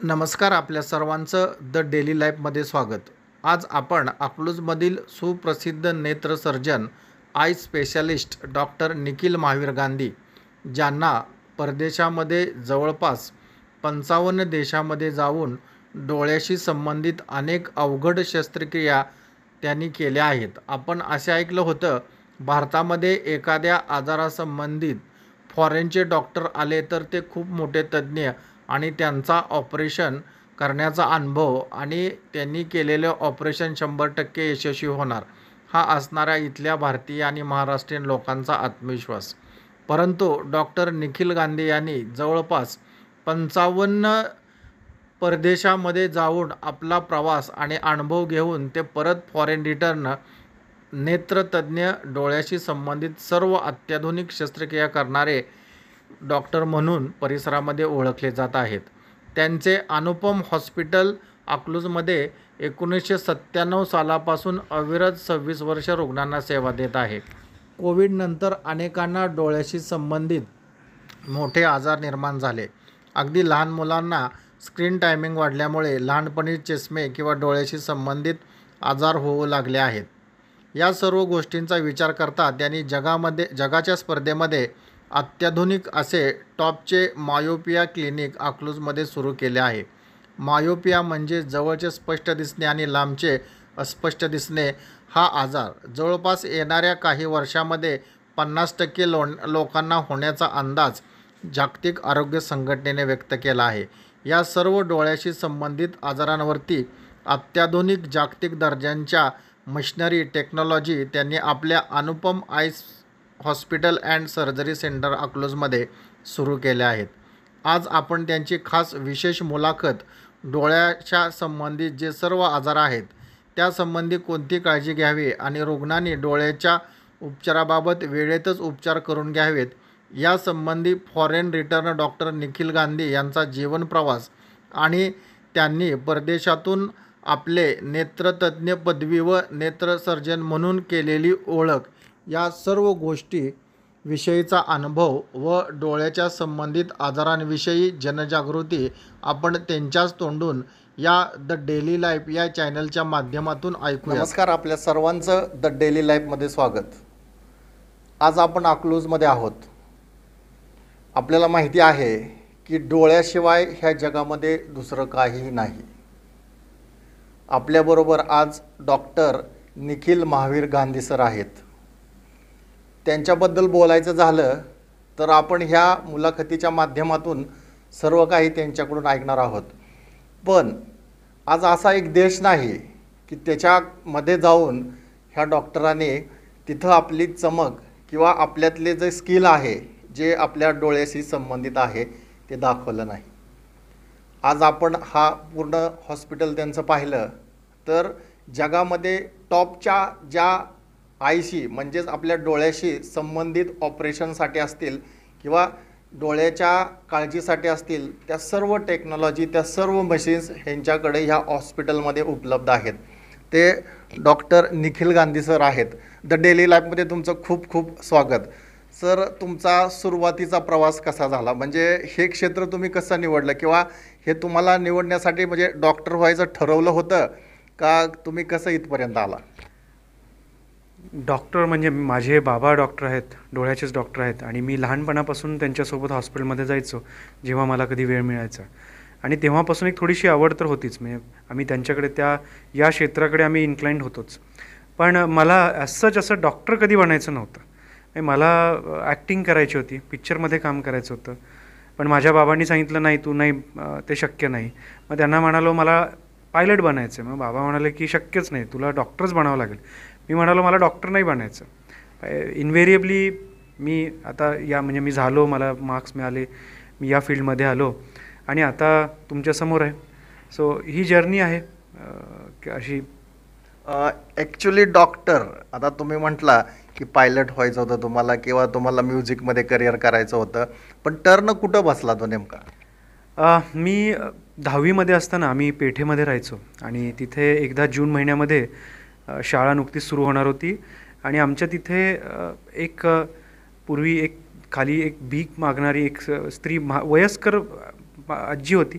नमस्कार. आपल्या सर्वांचं द डेली लाईफमध्ये स्वागत. आज आपण अकलूजमधील सुप्रसिद्ध नेत्रसर्जन eye specialist doctor Nikhil Mahavir Gandhi, ज्यांना परदेशामध्ये जवळपास 55 देशामध्ये जाऊन डोळ्याशी संबंधित अनेक अवघड शस्त्रक्रिया त्यांनी केल्या आहेत. आपण असे ऐकलं होतं, भारतामध्ये एखाद्या आजारासंबंधित फॉरेनचे डॉक्टर आले तर ते खूप मोठे तज्ज्ञ आणि त्यांचा ऑपरेशन करण्याचा अनुभव आणि त्यांनी केलेले ऑपरेशन 100% यशस्वी होणार, हा असणाऱ्या इथल्या भारतीय आणि महाराष्ट्रीयन लोकांचा आत्मविश्वास. परंतु डॉक्टर निखिल गांधी यांनी जवळपास 55 परदेशामध्ये जाऊन आपला प्रवास आणि अनुभव घेऊन ते परत फॉरेन रिटर्न नेत्रतज्ञ, डोळ्याशी संबंधित सर्व अत्याधुनिक शस्त्रक्रिया करणारे डॉक्टर म्हणून परिसरामध्ये ओळखले जात आहेत. त्यांचे अनुपम हॉस्पिटल अकलूजमध्ये 1997 सालापासून अविरत 26 वर्ष रुग्णांना सेवा देत आहे. कोविडनंतर अनेकांना डोळ्याशी संबंधित मोठे आजार निर्माण झाले. अगदी लहान मुलांना स्क्रीन टायमिंग वाढल्यामुळे लहानपणी चष्मे किंवा डोळ्याशी संबंधित आजार होऊ लागले आहेत. या सर्व गोष्टींचा विचार करता त्यांनी जगाच्या स्पर्धेमध्ये अत्याधुनिक असे टॉपचे मायोपिया क्लिनिक अकलूजमध्ये सुरू केले आहे. मायोपिया म्हणजे जवळचे स्पष्ट दिसणे आणि लांबचे अस्पष्ट दिसणे. हा आजार जवळपास येणाऱ्या काही वर्षांमध्ये 50% लोकांना होण्याचा अंदाज जागतिक आरोग्य संघटनेने व्यक्त केला आहे. या सर्व डोळ्याशी संबंधित आजारांवरती अत्याधुनिक जागतिक दर्जाच्या मशिनरी टेक्नॉलॉजी त्यांनी आपल्या Anupam eye hospital and surgery centre अकलूजमध्ये सुरू केले आहेत. आज आपण त्यांची खास विशेष मुलाखत, डोळ्याच्या संबंधित जे सर्व आजार आहेत त्यासंबंधी कोणती काळजी घ्यावी आणि रुग्णांनी डोळ्याच्या उपचाराबाबत वेळेतच उपचार करून घ्यावेत यासंबंधी foreign return doctor Nikhil Gandhi यांचा जीवन प्रवास आणि त्यांनी परदेशातून आपले नेत्रतज्ञ पदवी व नेत्रसर्जन म्हणून केलेली ओळख, या सर्व गोष्टी विषयीचा अनुभव व डोळ्याच्या संबंधित आजारांविषयी जनजागृती आपण त्यांच्याच तोंडून या द डेली लाईफ या चॅनलच्या माध्यमातून ऐकूया. नमस्कार. आपल्या सर्वांचं द डेली लाईफमध्ये स्वागत. आज आपण अकलूजमध्ये आहोत. आपल्याला माहिती आहे की डोळ्याशिवाय ह्या जगामध्ये दुसरं काहीही नाही. आपल्याबरोबर आज डॉक्टर निखिल महावीर गांधी सर आहेत. त्यांच्याबद्दल बोलायचं झालं तर आपण ह्या मुलाखतीच्या माध्यमातून सर्व काही त्यांच्याकडून ऐकणार आहोत. पण आज असा एक देश नाही की त्याच्यामध्ये जाऊन ह्या डॉक्टरांनी तिथं आपली चमक किंवा आपल्यातले जे स्किल आहे, जे आपल्या डोळ्याशी संबंधित आहे, ते दाखवलं नाही. आज आपण हा पूर्ण हॉस्पिटल त्यांचं पाहिलं तर जगामध्ये टॉपच्या ज्या आयशी म्हणजेच आपल्या डोळ्याशी संबंधित ऑपरेशनसाठी असतील किंवा डोळ्याच्या काळजीसाठी असतील, त्या सर्व टेक्नॉलॉजी, त्या सर्व मशीन्स ह्यांच्याकडे ह्या हॉस्पिटलमध्ये उपलब्ध आहेत. ते डॉक्टर निखिल गांधी सर आहेत. द डेली लाईफमध्ये तुमचं खूप खूप स्वागत. सर, तुमचा सुरुवातीचा प्रवास कसा झाला? म्हणजे हे क्षेत्र तुम्ही कसं निवडलं किंवा हे तुम्हाला निवडण्यासाठी म्हणजे डॉक्टर व्हायचं ठरवलं होतं का तुम्ही कसं इथपर्यंत आला? डॉक्टर म्हणजे माझे बाबा डॉक्टर आहेत, डोळ्याचेच डॉक्टर आहेत आणि मी लहानपणापासून त्यांच्यासोबत हॉस्पिटलमध्ये जायचो जेव्हा मला कधी वेळ मिळायचा. आणि तेव्हापासून एक थोडीशी आवड तर होतीच. म्हणजे आम्ही त्यांच्याकडे या क्षेत्राकडे आम्ही इन्क्लाइंड होतोच. पण मला असं डॉक्टर कधी बनायचं नव्हतं. मला ॲक्टिंग करायची होती, पिक्चरमध्ये काम करायचं होतं. पण माझ्या बाबांनी सांगितलं नाही, तू नाही, ते शक्य नाही. मग त्यांना म्हणालो मला पायलट बनायचं. मग बाबा म्हणाले की शक्यच नाही, तुला डॉक्टरच बनावं लागेल. मी म्हणालो मला डॉक्टर नाही बनायचं. इन्व्हेरिएबली मी आता मी झालो, मला मार्क्स मिळाले, मी या फील्डमध्ये आलो आणि आता तुमच्यासमोर आहे. सो ही जर्नी आहे अशी. ॲक्च्युली डॉक्टर, आता तुम्ही म्हटला की पायलट व्हायचं होतं तुम्हाला किंवा तुम्हाला म्युझिकमध्ये करिअर करायचं होतं, पण टर्न कुठं बसला तो नेमका? मी 10वीमध्ये असताना आम्ही पेठेमध्ये राहायचो आणि तिथे एकदा जून महिन्यामध्ये शाळा नुकतीच सुरू होणार होती आणि आमच्या तिथे पूर्वी खाली एक भीक मागणारी एक स्त्री वयस्कर आजी होती.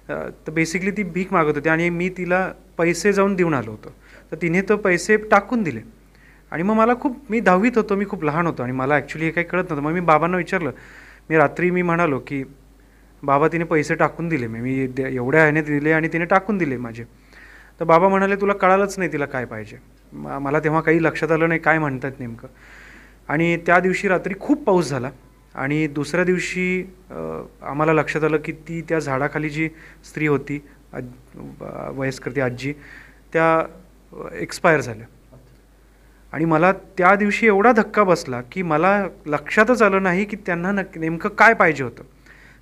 तर बेसिकली ती भीक मागत होती आणि मी तिला पैसे जाऊन देऊन आलो होतो. तर तिने तो पैसे टाकून दिले आणि मग मला मी 10वीत होतो, मी खूप लहान होतो आणि मला ॲक्च्युली हे काही कळत नव्हतं. मग मी बाबांना विचारलं, रात्री म्हणालो की बाबा तिने पैसे टाकून दिले, एवढ्या ह्याने दिले आणि तिने टाकून दिले माझे. तर बाबा म्हणाले तुला कळालंच नाही तिला काय पाहिजे. मला तेव्हा काही लक्षात आलं नाही काय म्हणतात नेमकं. आणि त्या दिवशी रात्री खूप पाऊस झाला आणि दुसऱ्या दिवशी आम्हाला लक्षात आलं की त्या झाडाखाली जी स्त्री होती, वयस्कर ती आजी, त्या एक्सपायर झाल्या. आणि मला त्या दिवशी एवढा धक्का बसला की मला लक्षातच आलं नाही की त्यांना नेमकं काय पाहिजे होतं.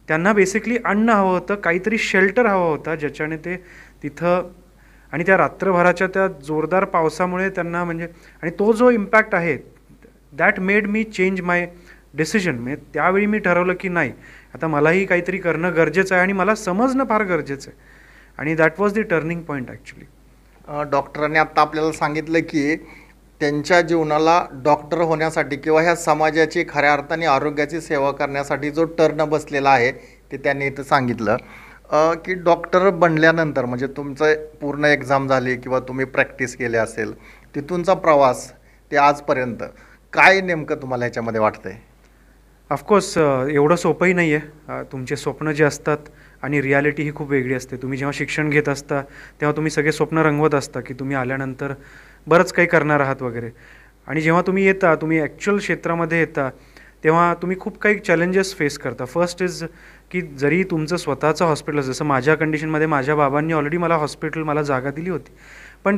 त्यांना बेसिकली अन्न हवं होतं, काहीतरी शेल्टर हवं होता ज्याच्याने ते तिथं, आणि त्या रात्रभराच्या त्या जोरदार पावसामुळे त्यांना आणि तो जो इम्पॅक्ट आहे that made me change my decision. त्यावेळी मी ठरवलं की नाही, आता मलाही काहीतरी करणं गरजेचं आहे आणि मला समजणं फार गरजेचं आहे. आणि that was the turning point actually. डॉक्टरांनी आता आपल्याला सांगितलं की त्यांच्या जीवनाला डॉक्टर होण्यासाठी किंवा ह्या समाजाची खऱ्या अर्थाने आरोग्याची सेवा करण्यासाठी जो टर्न बसलेला आहे ते त्यांनी इथं सांगितलं की डॉक्टर बनल्यानंतर म्हणजे तुमचं पूर्ण एक्झाम झाली किंवा तुम्ही प्रॅक्टिस केली असेल, तिथूनचा प्रवास ते आजपर्यंत काय नेमकं तुम्हाला ह्याच्यामध्ये वाटतं आहे? ऑफकोर्स एवढं सोपंही नाही आहे. तुमचे स्वप्न जे असतात आणि रियालिटी ही खूप वेगळी असते. तुम्ही जेव्हा शिक्षण घेत असता तेव्हा तुम्ही सगळे स्वप्न रंगवत असता की तुम्ही आल्यानंतर बरंच काही करणार आहात वगैरे. आणि जेव्हा तुम्ही तुम्ही ॲक्च्युअल क्षेत्रामध्ये येता तेव्हा तुम्ही खूप काही चॅलेंजेस फेस करता. फर्स्ट इज की जरी तुमचं स्वतःचं हॉस्पिटल, जसं माझ्या कंडिशनमध्ये माझ्या बाबांनी ऑलरेडी मला जागा दिली होती, पण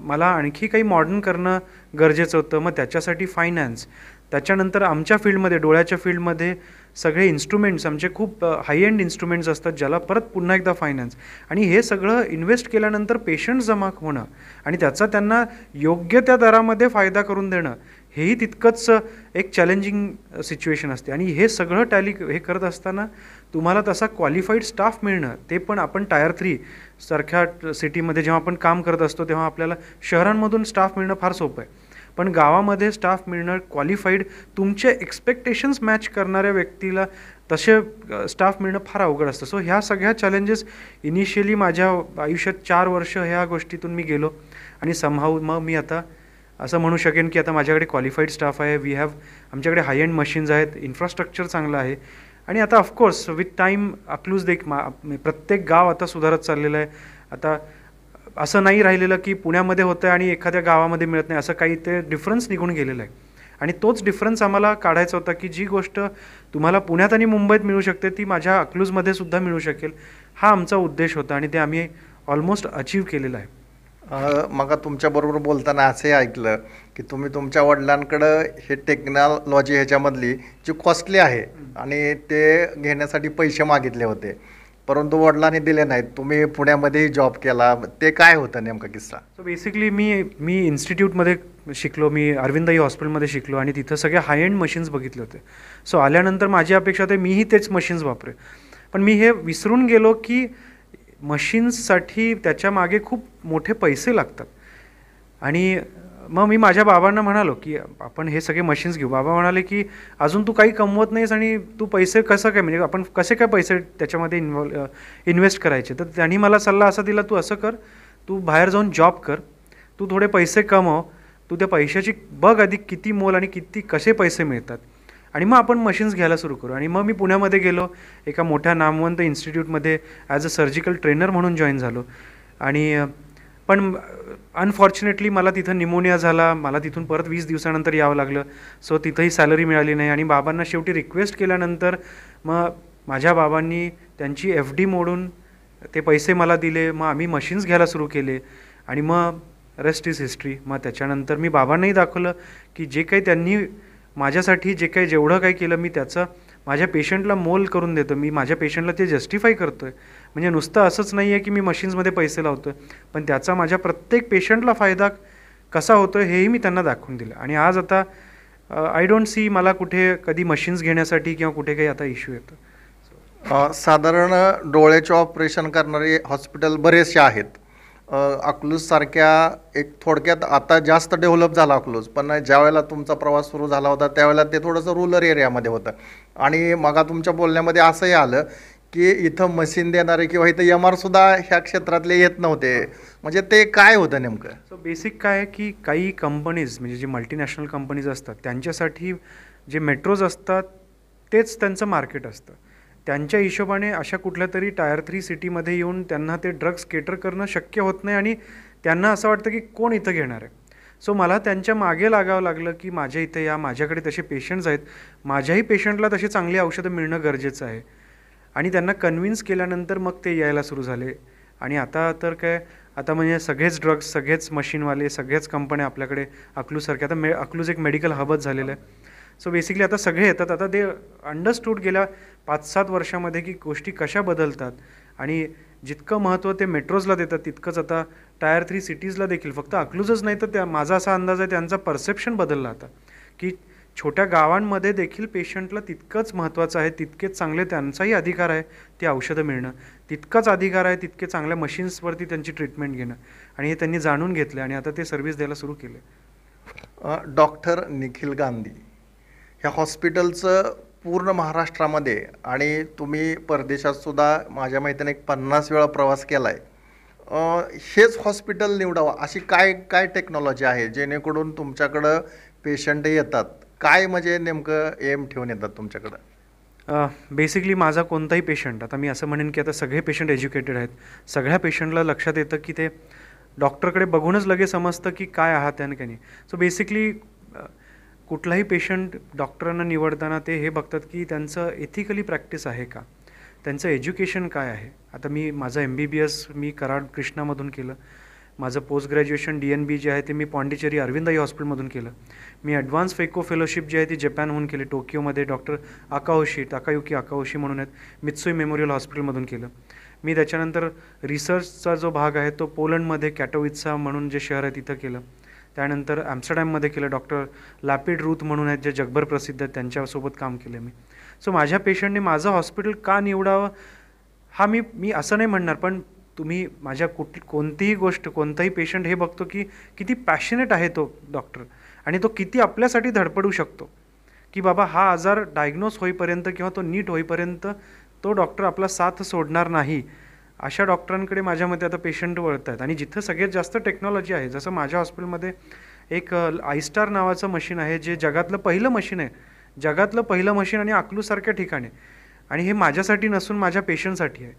मला आणखी काही मॉडर्न करणं गरजेचं होतं. मग त्याच्यासाठी फायनान्स, त्याच्यानंतर आमच्या फील्डमध्ये, डोळ्याच्या फील्डमध्ये सगळे इन्स्ट्रुमेंट्स आमचे खूप हाय एंड इन्स्ट्रुमेंट्स असतात ज्याला परत पुन्हा एकदा फायनान्स, आणि हे सगळं इन्व्हेस्ट केल्यानंतर पेशंट जमा होणं आणि त्याचा त्यांना योग्य त्या दरामध्ये फायदा करून देणं, हेही तितकंच एक चॅलेंजिंग सिच्युएशन असते. आणि हे सगळं हे करत असताना तुम्हाला तसा क्वालिफाईड स्टाफ मिळणं, ते पण आपण टायर 3 सारख्या सिटीमध्ये जेव्हा आपण काम करत असतो तेव्हा आपल्याला शहरांमधून स्टाफ मिळणं फार सोपं आहे, पण गावामध्ये स्टाफ मिळणं क्वालिफाईड, तुमचे एक्सपेक्टेशन्स मॅच करणाऱ्या व्यक्तीला तसे स्टाफ मिळणं फार अवघड असतं. सो ह्या सगळ्या चॅलेंजेस इनिशियली माझ्या आयुष्यात 4 वर्ष ह्या गोष्टीतून मी गेलो आणि समहाऊ मग मी आता असं म्हणू शकेन की आता माझ्याकडे क्वालिफाईड स्टाफ आहे, आमच्याकडे हाय एंड मशीन्स आहेत, इन्फ्रास्ट्रक्चर चांगलं आहे. आणि आता ऑफकोर्स विथ टाईम अकलूज प्रत्येक गाव आता सुधारत चाललेलं आहे. आता असं नाही राहिलेलं की पुण्यामध्ये होतं आणि एखाद्या गावामध्ये मिळत नाही, असं काही ते डिफरन्स निघून गेलेलं आहे. आणि तोच डिफरन्स आम्हाला काढायचा होता की जी गोष्ट तुम्हाला पुण्यात आणि मुंबईत मिळू शकते ती माझ्या अकलूजमध्ये सुद्धा मिळू शकेल, हा आमचा उद्देश होता आणि ते आम्ही ऑलमोस्ट अचीव केलेलं आहे. मग तुमच्याबरोबर बोलताना असंही ऐकलं की तुम्ही तुमच्या वडिलांकडं हे टेक्नॉलॉजी ह्याच्यामधली जी कॉस्टली आहे आणि ते घेण्यासाठी पैसे मागितले होते, परंतु वडिलांनी दिले नाहीत. तुम्ही पुण्यामध्येही जॉब केला, ते काय होतं नेमका किस्सा? सो बेसिकली मी इन्स्टिट्यूटमध्ये शिकलो, मी अरविंद हॉस्पिटलमध्ये शिकलो आणि तिथं सगळे हाय एंड मशीन्स बघितले होते. सो आल्यानंतर माझी अपेक्षा होती मीही तेच मशीन्स वापरे, पण मी हे विसरून गेलो की मशीन्ससाठी त्याच्या मागे खूप मोठे पैसे लागतात. आणि मग मी माझ्या बाबांना म्हणालो की आपण हे सगळे मशीन्स घेऊ. बाबा म्हणाले की अजून तू काही कमवत नाहीस आणि तू पैसे कसं काय, म्हणजे आपण कसे काय पैसे त्याच्यामध्ये इन्व्हेस्ट करायचे. तर त्यांनी मला सल्ला असा दिला, तू असं कर, तू बाहेर जाऊन जॉब कर, तू थोडे पैसे कमव, तू त्या पैशाची बघ आधी किती मोल आणि कसे पैसे मिळतात, आणि मग आपण मशीन्स घ्यायला सुरू करू. आणि मग मी पुण्यामध्ये गेलो, एका मोठ्या नामवंत इन्स्टिट्यूटमध्ये ॲज अ सर्जिकल ट्रेनर म्हणून जॉईन झालो. आणि पण अनफॉर्च्युनेटली मला तिथं निमोनिया झाला, मला तिथून परत 20 दिवसानंतर यावं लागलं. सो तिथंही सॅलरी मिळाली नाही आणि बाबांना शेवटी रिक्वेस्ट केल्यानंतर मग माझ्या बाबांनी त्यांची FD मोडून ते पैसे मला दिले. मग आम्ही मशीन्स घ्यायला सुरू केले आणि मग रेस्ट इज हिस्ट्री. मग त्याच्यानंतर मी बाबांनाही दाखवलं की जे काही त्यांनी माझ्यासाठी जेवढं काही केलं मी त्याचं माझ्या पेशंटला मोल करून देतो, मी माझ्या पेशंटला ते जस्टिफाय करतो आहे. म्हणजे नुसतं असंच नाही आहे की मी मशीन्समध्ये पैसे लावतो आहे, पण त्याचा माझ्या प्रत्येक पेशंटला फायदा कसा होतो आहे हेही मी त्यांना दाखवून दिलं. आणि आज आता आय डोंट सी मला कुठे कधी मशीन्स घेण्यासाठी किंवा कुठे काही आता इश्यू येतो. साधारण डोळ्याचे ऑपरेशन करणारे हॉस्पिटल बरेचसे आहेत. अकलूजसारख्या एक थोडक्यात आता जास्त डेव्हलप झाला अकलूज, पण ज्या वेळेला तुमचा प्रवास सुरू झाला होता त्यावेळेला ते थोडंसं रुरल एरियामध्ये होतं. आणि मग तुमच्या बोलण्यामध्ये असंही आलं की इथं मशीन देणारे किंवा इथं एम आर सुद्धा ह्या क्षेत्रातले येत नव्हते. म्हणजे ते काय होतं नेमकं? सो बेसिक काय आहे की काही कंपनीज म्हणजे जे मल्टीनॅशनल कंपनीज असतात त्यांच्यासाठी जे मेट्रोज असतात तेच त्यांचं मार्केट असतं. त्यांच्या हिशोबाने अशा कुठल्या तरी टायर 3 सिटीमध्ये येऊन त्यांना ते ड्रग्स केटर करणं शक्य होत नाही आणि त्यांना असं वाटतं की कोण इथं घेणार आहे. सो मला त्यांच्या मागे लागावं लागलं की माझ्या इथे या, माझ्याकडे तसे पेशंट्स आहेत, माझ्याही पेशंटला तशी चांगली औषधं मिळणं गरजेचं आहे. आणि त्यांना कन्व्हिन्स केल्यानंतर मग ते यायला सुरू झाले. आणि आता तर काय, आता म्हणजे सगळेच ड्रग्स, सगळेच मशीनवाले, सगळ्याच कंपन्या आपल्याकडे अकलूजसारखे, आता अकलूज एक मेडिकल हबच झालेलं आहे. सो बेसिकली आता सगळे येतात. आता ते अंडरस्टूड गेल्या 5-7 वर्षामध्ये की गोष्टी कशा बदलतात आणि जितकं महत्त्व ते मेट्रोजला देतात तितकंच आता टायर 3 सिटीजला देखील, फक्त अकलूजच नाही तर माझा असा अंदाज आहे त्यांचा परसेप्शन बदलला आता की छोट्या गावांमध्ये देखील पेशंटला तितकंच महत्त्वाचं आहे, तितकेच चांगले त्यांचाही अधिकार आहे ते औषधं मिळणं, तितकाच अधिकार आहे तितके चांगल्या मशीन्सवरती त्यांची ट्रीटमेंट घेणं. आणि हे त्यांनी जाणून घेतलं आणि आता ते सर्व्हिस द्यायला सुरू केले. डॉक्टर निखिल गांधी ह्या हॉस्पिटलचं पूर्ण महाराष्ट्रामध्ये आणि तुम्ही परदेशात सुद्धा माझ्या माहितीने एक 50 वेळा प्रवास केला आहे. हेच हॉस्पिटल निवडावं अशी काय काय टेक्नॉलॉजी आहे जेणेकरून तुमच्याकडं पेशंट येतात? काय म्हणजे नेमकं एम ठेवून येतात तुमच्याकडं? बेसिकली माझा कोणताही पेशंट, आता मी असं म्हणेन की आता सगळे पेशंट एज्युकेटेड आहेत. सगळ्या पेशंटला लक्षात येतं की ते डॉक्टरकडे बघूनच लगेच समजतं की काय आहात आणि काय नाही. सो बेसिकली कुठलाही पेशंट डॉक्टरांना निवडताना ते हे बघतात की त्यांचं एथिकली प्रॅक्टिस आहे का, त्यांचं एज्युकेशन काय आहे. आता माझं MBBS मी कराड कृष्णामधून केलं. माझं पोस्ट ग्रॅज्युएशन DNB जे आहे ते मी पॉंडिचेरी अरविंद हॉस्पिटलमधून केलं. मी ॲडव्हान्स फेको फेलोशिप जी आहे ती जपानहून केली, टोकियोमध्ये डॉक्टर ताकायुकी आकाओशी म्हणून आहेत, मित्सुई मेमोरियल हॉस्पिटलमधून केलं. मी त्याच्यानंतर रिसर्चचा जो भाग आहे तो पोलंडमध्ये कॅटोवित्सा म्हणून जे शहर आहे तिथं केलं. त्यानंतर ॲम्स्टरडॅममध्ये केलं. डॉक्टर लॅपिड रूथ म्हणून आहेत जे जगभर प्रसिद्ध आहेत, त्यांच्यासोबत काम केलं मी. सो माझ्या पेशंटने माझं हॉस्पिटल का निवडावं हा मी असं नाही म्हणणार, पण तुम्ही माझ्या कोणतीही गोष्ट, कोणताही पेशंट हे बघतो की किती पॅशनेट आहे तो डॉक्टर आणि तो किती आपल्यासाठी धडपडू शकतो की बाबा हा आजार डायग्नोस होईपर्यंत किंवा तो नीट होईपर्यंत तो डॉक्टर आपला साथ सोडणार नाही. अशा डॉक्टरांकडे माझ्या मते आता पेशंट वळत आहेत. आणि जिथं सगळ्यात जास्त टेक्नॉलॉजी आहे, जसं माझ्या हॉस्पिटलमध्ये एक आयस्टार नावाचं मशीन आहे जे जगातलं पहिलं मशीन आहे, जगातलं पहिलं मशीन आणि अकलूजसारख्या ठिकाणी. आणि हे माझ्यासाठी नसून माझ्या पेशंटसाठी आहे.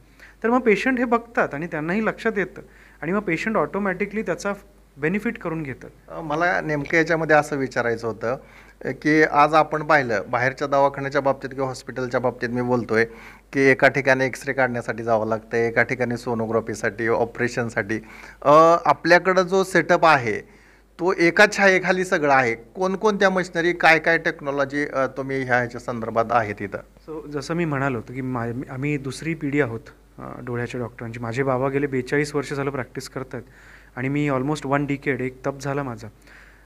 तर मग पेशंट हे बघतात आणि त्यांनाही लक्षात येतं आणि मग पेशंट ऑटोमॅटिकली त्याचा बेनिफिट करून घेतात. मला नेमकं याच्यामध्ये असं विचारायचं होतं की आज आपण पाहिलं बाहेरच्या दवाखान्याच्या बाबतीत किंवा हॉस्पिटलच्या बाबतीत मी बोलतोय की एका ठिकाणी एक्सरे काढण्यासाठी जावं लागतं, एका ठिकाणी सोनोग्राफीसाठी, ऑपरेशनसाठी. आपल्याकडं जो सेटअप आहे तो एकाच छायेखाली सगळं आहे. कोणकोणत्या मशिनरी, काय काय टेक्नॉलॉजी तुम्ही ह्याच्या संदर्भात आहे तिथं? सो जसं मी म्हणालो होतो की आम्ही दुसरी पिढी आहोत डोळ्याच्या डॉक्टरांची. माझे बाबा गेले 42 वर्ष झालं प्रॅक्टिस करत आहेत आणि मी ऑलमोस्ट 1 डिकेड, एक तप झाला माझा.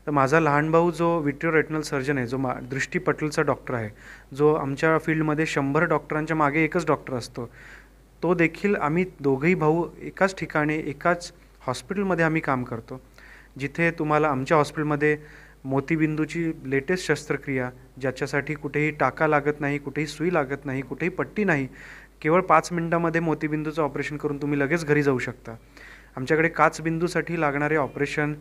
तर माझा लहान भाऊ जो विट्रिओरेटिनल सर्जन आहे, जो दृष्टीपटलचा डॉक्टर आहे, जो आमच्या फील्डमध्ये 100 डॉक्टरांच्या मागे एकच डॉक्टर असतो, तो देखील, आम्ही दोघंही भाऊ एकाच ठिकाणी एकाच हॉस्पिटलमध्ये आम्ही काम करतो. जिथे तुम्हाला आमच्या हॉस्पिटलमध्ये मोतीबिंदूची लेटेस्ट शस्त्रक्रिया, ज्याच्यासाठी कुठेही टाका लागत नाही, कुठेही सुई लागत नाही, कुठेही पट्टी नाही, केवळ 5 मिनिटामध्ये मोतीबिंदूचं ऑपरेशन करून तुम्ही लगेच घरी जाऊ शकता. आमच्याकडे काचबिंदूसाठी लागणारे ऑपरेशन,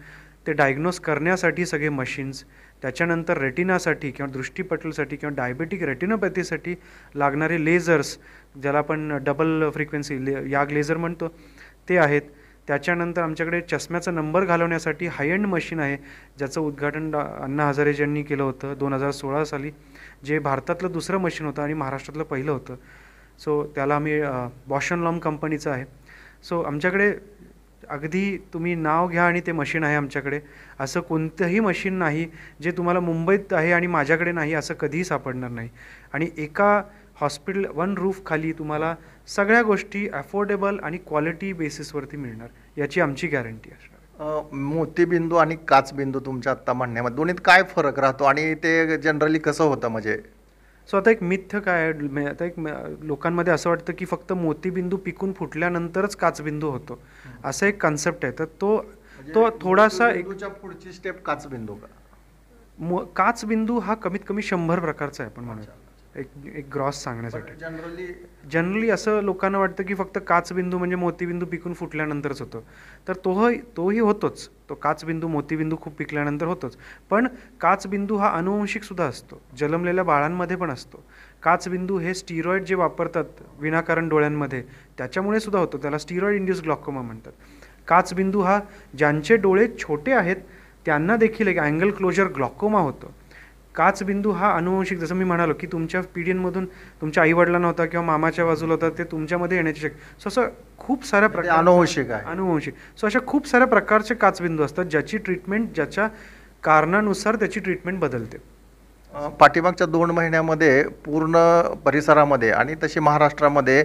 ते डायग्नोस करण्यासाठी सगळे मशीन्स, त्याच्यानंतर रेटिनासाठी किंवा दृष्टीपटलसाठी किंवा डायबेटिक रेटिनोपॅथीसाठी लागणारे लेझर्स, ज्याला आपण डबल फ्रिक्वेन्सी याग लेझर म्हणतो, ते आहेत. त्याच्यानंतर आमच्याकडे चष्म्याचा नंबर घालवण्यासाठी हाय एंड मशीन आहे, ज्याचं उद्घाटन अण्णा हजारे यांनी केलं होतं 2016 साली, जे भारतातलं दुसरं मशीन होतं आणि महाराष्ट्रातलं पहिलं होतं. सो त्याला आम्ही बॉश अँड लॉम्ब कंपनीचं आहे. सो आमच्याकडे अगदी तुम्ही नाव घ्या आणि ते मशीन आहे आमच्याकडे. असं कोणतंही मशीन नाही जे तुम्हाला मुंबईत आहे आणि माझ्याकडे नाही असं कधीही सापडणार नाही. आणि एका हॉस्पिटल 1 रूफ खाली तुम्हाला सगळ्या गोष्टी अफोर्डेबल आणि क्वालिटी बेसिसवरती मिळणार, याची आमची गॅरंटी असणार. मोतीबिंदू आणि काचबिंदू तुमच्या आत्ता म्हणण्यामध्ये दोन्हीत काय फरक राहतो आणि ते जनरली कसं होतं म्हणजे? सो आता एक मिथ्य काय आहे, आता लोकांमध्ये असं वाटतं की फक्त मोतीबिंदू पिकून फुटल्यानंतरच काचबिंदू होतो, असा एक कन्सेप्ट आहे. तर तो थोडासा पुढची स्टेप काचबिंदू का? काचबिंदू हा कमीत कमी 100 प्रकारचा आहे आपण म्हणूया. एक एक ग्रॉस सांगण्यासाठी. जनरली असं लोकांना वाटतं की फक्त काचबिंदू म्हणजे मोतीबिंदू पिकून फुटल्यानंतरच होतो. तर तोही होतोच. तो काचबिंदू मोतीबिंदू खूप पिकल्यानंतर होतोच. पण काचबिंदू हा अनुवंशिकसुद्धा असतो, जन्मलेल्या बाळांमध्ये पण असतो. काचबिंदू हे स्टिरॉइड जे वापरतात विनाकारण डोळ्यांमध्ये त्याच्यामुळे सुद्धा होतो, त्याला स्टिरॉइड इंड्यूस ग्लॉकोमा म्हणतात. काचबिंदू हा ज्यांचे डोळे छोटे आहेत त्यांना देखील एक अँगल क्लोजर ग्लॉकोमा होतो. काचबिंदू हा अनुवंशिक, जसं मी म्हणालो की तुमच्या पिढींमधून तुमच्या आईवडिलांना होता किंवा मामाच्या बाजूला होता, ते तुमच्यामध्ये येण्याची शक्य. सो असं खूप साऱ्या प्रकार अनुवंशिक आहे. अनुवंशिक. सो अशा खूप साऱ्या प्रकारचे काचबिंदू असतात ज्याची ट्रीटमेंट ज्याच्या कारणानुसार त्याची ट्रीटमेंट बदलते. पाठीमागच्या 2 महिन्यामध्ये पूर्ण परिसरामध्ये आणि तशी महाराष्ट्रामध्ये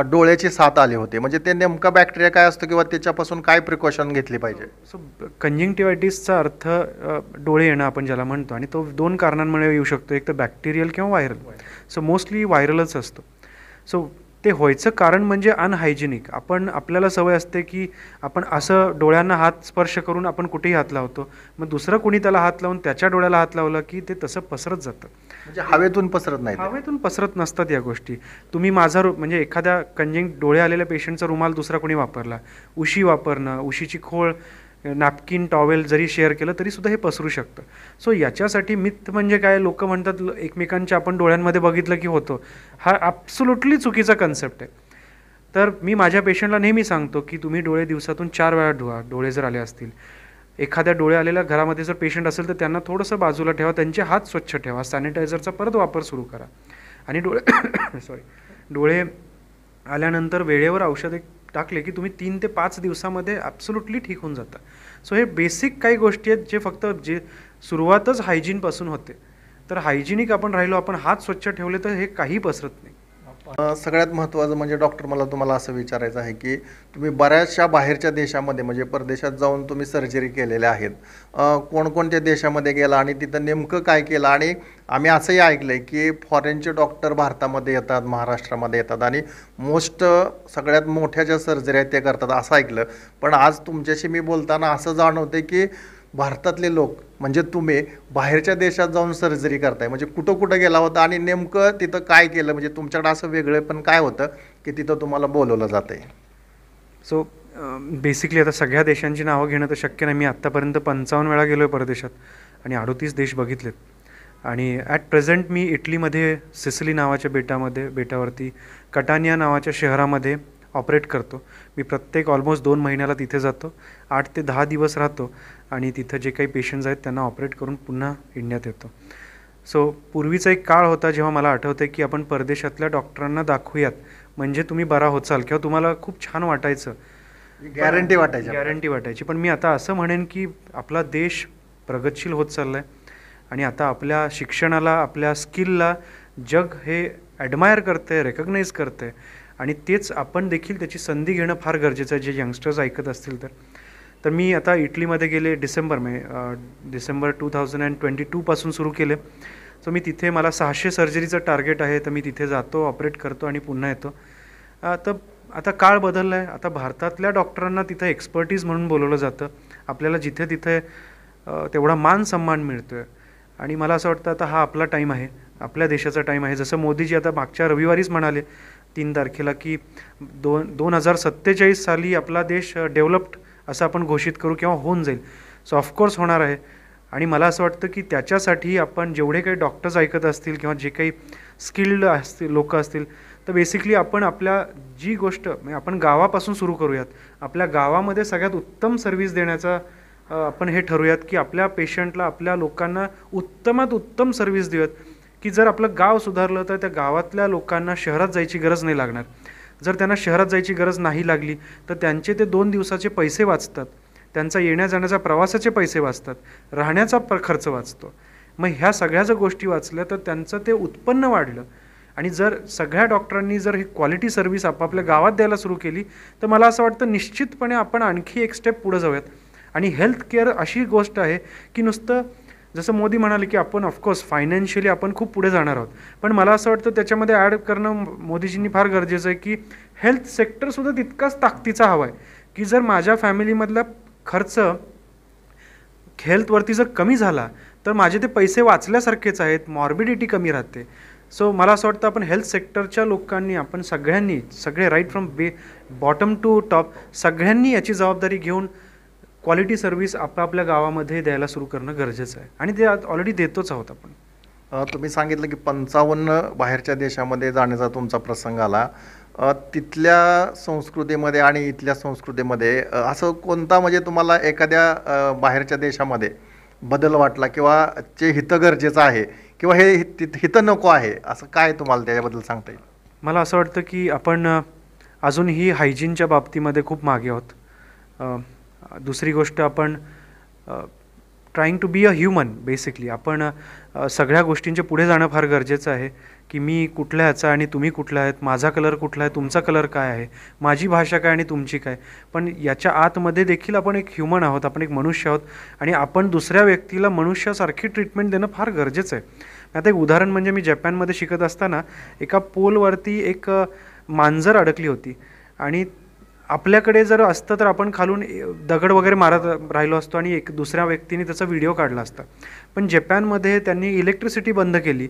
डोळ्याची साथ आली होती. म्हणजे ते नेमका बॅक्टेरिया काय असतो किंवा त्याच्यापासून काय प्रिकॉशन घेतली पाहिजे? सो कंजंक्टिव्हायटिसचा अर्थ डोळे येणं आपण ज्याला म्हणतो, आणि तो 2 कारणांमुळे येऊ शकतो, एक तर बॅक्टेरियल किंवा व्हायरल. सो मोस्टली व्हायरलच असतो. सो ते व्हायचं कारण म्हणजे अनहायजेनिक. आपल्याला सवय असते की आपण असं डोळ्यांना हात स्पर्श करून आपण कुठेही हात लावतो, मग दुसरं कोणी त्याला हात लावून त्याच्या डोळ्याला हात लावला की ते तसं पसरत जातं. म्हणजे हवेतून पसरत नाही. हवेतून पसरत नसतात या गोष्टी. तुम्ही माझा म्हणजे एखाद्या डोळे आलेल्या पेशंटचा रुमाल दुसरा कोणी वापरला, उशी वापरणं, उशीची खोळ, नॅपकिन, टॉवेल जरी शेअर केलं तरी सुद्धा हे पसरू शकतं. सो याच्यासाठी मिथ म्हणजे काय, लोक म्हणतात एकमेकांच्या आपण डोळ्यांमध्ये बघितलं की होतो, हा ॲब्सोल्युटली चुकीचा कन्सेप्ट आहे. तर मी माझ्या पेशंटला नेहमी सांगतो की तुम्ही डोळे दिवसातून 4 वेळा धुवा, डोळे जर आले असतील. एखाद्या डोळे आलेल्या घरामध्ये जर पेशंट असेल तर त्यांना थोडंसं बाजूला ठेवा, त्यांचे हात स्वच्छ ठेवा, सॅनिटायझरचा परत वापर सुरू करा. आणि डोळे आल्यानंतर वेळेवर औषधे टाकले की तुम्ही 3 ते 5 दिवसामध्ये ॲब्सोल्युटली ठीक होऊन जाता. सो हे बेसिक काही गोष्टी आहेत जे फक्त सुरुवातच हायजीनपासून होते. तर हायजीनिक आपण राहिलो, आपण हात स्वच्छ ठेवले तर हे काही पसरत नाही. सगळ्यात महत्त्वाचं म्हणजे डॉक्टर, मला तुम्हाला असं विचारायचं आहे की तुम्ही बऱ्याचशा बाहेरच्या देशामध्ये म्हणजे परदेशात जाऊन तुम्ही सर्जरी केलेल्या आहेत. कोणकोणत्या देशामध्ये गेला आणि तिथं नेमकं काय केलं? आणि आम्ही असंही ऐकलं आहे की फॉरेनचे डॉक्टर भारतामध्ये येतात, महाराष्ट्रामध्ये येतात आणि सगळ्यात मोठ्या ज्या सर्जरी आहेत ते करतात असं ऐकलं. पण आज तुमच्याशी मी बोलताना असं जाणवतं की भारतातले लोक म्हणजे तुम्ही बाहेरच्या देशात जाऊन सर्जरी करताय. म्हणजे कुठं गेला होता आणि नेमकं तिथं काय केलं? म्हणजे तुमच्याकडे असं वेगळं पण काय होतं की तिथं तुम्हाला बोलवलं जातं आहे? सो बेसिकली आता सगळ्या देशांची नावं घेणं तर शक्य नाही. मी आत्तापर्यंत 55 वेळा गेलो आहे परदेशात आणि 38 देश बघितलेत. आणि ॲट प्रेझेंट मी इटलीमध्ये सिसिली नावाच्या बेटावरती कटानिया नावाच्या शहरामध्ये ऑपरेट करतो. मी प्रत्येक ऑलमोस्ट 2 महिन्याला तिथे जातो, 8 ते 10 दिवस राहतो आणि तिथं जे काही पेशंट्स आहेत त्यांना ऑपरेट करून पुन्हा इंडियात येतो. सो पूर्वीचा एक काळ होता जेव्हा मला आठवतं की आपण परदेशातल्या डॉक्टरांना दाखवूयात म्हणजे तुम्ही बरा होचाल किंवा तुम्हाला खूप छान वाटायचं, गॅरंटी वाटायची. पण मी आता असं म्हणेन की आपला देश प्रगतशील होत चालला आहे आणि आता आपल्या शिक्षणाला, आपल्या स्किलला जग हे ॲडमायर करतं आहे, रेकग्नाईज करतं आहे. आणि तेच आपण देखील त्याची संधी घेणं फार गरजेचं आहे, जे यंगस्टर्स ऐकत असतील तर मी आता इटलीमध्ये गेले डिसेंबर 2022 पासून सुरू केले. सो मी तिथे, मला 600 सर्जरीचं टार्गेट आहे, तर मी तिथे जातो, ऑपरेट करतो आणि पुन्हा येतो. तर आता काळ बदलला आहे. आता भारतातल्या डॉक्टरांना तिथं एक्सपर्टीज म्हणून बोलवलं जातं. आपल्याला जिथे तेवढा मान सन्मान मिळतो आहे आणि मला असं वाटतं आता हा आपला टाईम आहे, आपल्या देशाचा टाईम आहे. जसं मोदीजी आता मागच्या रविवारीच म्हणाले 3 तारखेला की 2047 साली आपला देश डेव्हलप्ड असं आपण घोषित करू किंवा होऊन जाईल. सो ऑफकोर्स होणार आहे. आणि मला असं वाटतं की त्याच्यासाठी आपण जेवढे काही डॉक्टर्स ऐकत असतील किंवा जे काही स्किल्ड असतील लोक असतील, तर बेसिकली आपण आपल्या जी गोष्ट म्हणजे आपण गावापासून सुरू करूयात. आपल्या गावामध्ये सगळ्यात उत्तम सर्व्हिस देण्याचा आपण हे ठरवूयात की आपल्या पेशंटला, आपल्या लोकांना उत्तमात उत्तम सर्व्हिस देऊयात. की जर आपलं गाव सुधारलं तर त्या गावातल्या लोकांना शहरात जायची गरज नाही लागणार. जर त्यांना शहरात जायची गरज नाही लागली तर त्यांचे ते 2 दिवसाचे पैसे वाचतात, त्यांचा येण्या जाण्याचा प्रवासाचे पैसे वाचतात, राहण्याचा खर्च वाचतो. मग ह्या सगळ्या जर गोष्टी वाचल्या तर त्यांचं ते उत्पन्न वाढलं. आणि जर सगळ्या डॉक्टरांनी जर ही क्वालिटी सर्व्हिस आपापल्या गावात द्यायला सुरू केली तर मला असं वाटतं निश्चितपणे आपण आणखी एक स्टेप पुढे जाऊयात. आणि हेल्थ केअर अशी गोष्ट आहे की नुसतं जसं मोदी म्हणाले की आपण ऑफकोर्स फायनान्शियली आपण खूप पुढे जाणार आहोत, पण मला असं वाटतं त्याच्यामध्ये ॲड करणं मोदीजींनी फार गरजेचं आहे की हेल्थ सेक्टरसुद्धा तितकाच ताकदीचा हवा आहे. की जर माझ्या फॅमिलीमधला खर्च हेल्थवरती जर कमी झाला तर माझे ते पैसे वाचल्यासारखेच आहेत, मॉर्बिडिटी कमी राहते. सो मला असं वाटतं आपण हेल्थ सेक्टरच्या लोकांनी, आपण सगळ्यांनी, सगळे right from bottom to top, सगळ्यांनी याची जबाबदारी घेऊन क्वालिटी सर्व्हिस आपापल्या गावामध्ये द्यायला सुरू करणं गरजेचं आहे आणि ते ऑलरेडी देतोच आहोत आपण. तुम्ही सांगितलं की 55 बाहेरच्या देशामध्ये जाण्याचा तुमचा प्रसंग आला. तिथल्या संस्कृतीमध्ये आणि इथल्या संस्कृतीमध्ये असं कोणता म्हणजे तुम्हाला एखाद्या बाहेरच्या देशामध्ये बदल वाटला किंवा जे हितं गरजेचं आहे किंवा हे हितं नको आहे, असं काय तुम्हाला त्याच्याबद्दल सांगता येईल? मला असं वाटतं की आपण अजूनही हायजीनच्या बाबतीमध्ये खूप मागे आहोत. दुसरी गोष्ट, आपण trying to be a human basically. आपण सगळ्या गोष्टींच्या पुढे जाणं फार गरजेचं आहे की मी कुठल्या ह्याचा आणि तुम्ही कुठला आहेत, माझा कलर कुठला आहे, तुमचा कलर काय आहे, माझी भाषा काय आणि तुमची काय. पण याच्या आतमध्ये देखील आपण एक ह्युमन आहोत, आपण एक मनुष्य आहोत आणि आपण दुसऱ्या व्यक्तीला मनुष्यासारखी ट्रीटमेंट देणं फार गरजेचं आहे. आता एक उदाहरण म्हणजे मी जपानमध्ये शिकत असताना एका पोलवरती एक मांजर अडकली होती आणि आपल्याकडे जर असतं तर आपण खालून दगड वगैरे मारत राहिलो असतो आणि एक दुसऱ्या व्यक्तीने त्याचा व्हिडिओ काढला असता. पण जपानमध्ये त्यांनी इलेक्ट्रिसिटी बंद केली,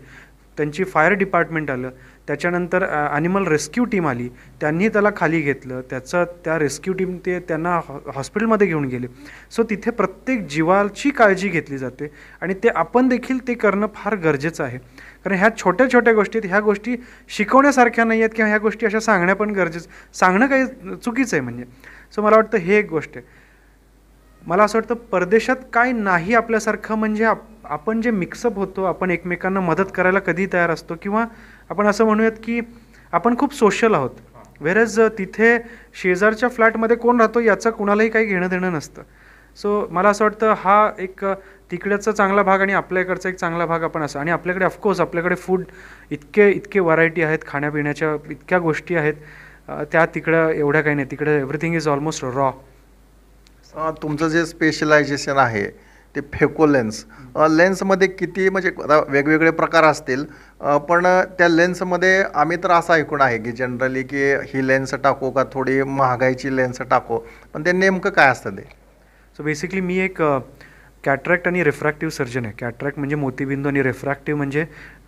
त्यांची फायर डिपार्टमेंट आलं, त्याच्यानंतर ॲनिमल रेस्क्यू टीम आली, त्यांनी त्याला खाली घेतलं, त्या रेस्क्यू टीम ते त्यांना हॉस्पिटलमध्ये घेऊन गेले. सो तिथे प्रत्येक जीवाची काळजी घेतली जाते आणि ते आपण देखील ते करणं फार गरजेचं आहे. कारण ह्या छोट्या छोट्या गोष्टी आहेत, ह्या गोष्टी शिकवण्यासारख्या नाही आहेत किंवा ह्या गोष्टी अशा सांगण्या पण गरजेचं, सांगणं काही चुकीचं आहे म्हणजे. सो मला वाटतं हे एक गोष्ट आहे. मला असं वाटतं परदेशात काय नाही आपल्यासारखं म्हणजे आपण जे मिक्सअप होतो, आपण एकमेकांना मदत करायला कधी तयार असतो किंवा आपण असं म्हणूयात की आपण खूप सोशल आहोत. व्हेरज तिथे शेजारच्या फ्लॅटमध्ये कोण राहतो याचं कुणालाही काही घेणं देणं नसतं. सो मला असं वाटतं हा एक तिकडेचा चांगला भाग आणि आपल्या इकडचा एक चांगला भाग आपण असं. आणि आपल्याकडे ऑफकोर्स आपल्याकडे फूड इतके व्हरायटी आहेत, खाण्यापिण्याच्या इतक्या गोष्टी आहेत, त्या तिकडं एवढ्या काही नाही. तिकडे एव्हरीथिंग इज ऑलमोस्ट रॉ. तुमचं जे स्पेशलायझेशन आहे ते फेको लेन्समध्ये किती म्हणजे आता वेगवेगळे प्रकार असतील, पण त्या लेन्समध्ये आम्ही तर असं ऐकून आहे की जनरली की ही लेन्स टाकू का थोडी महागाईची लेन्स टाकू, पण ते नेमकं काय असतं ते? सो बेसिकली मी एक कॅटरॅक्ट आणि रिफ्रॅक्टिव्ह सर्जन आहे. कॅटरॅक्ट म्हणजे मोतीबिंदू आणि रिफ्रॅक्टिव्ह म्हणजे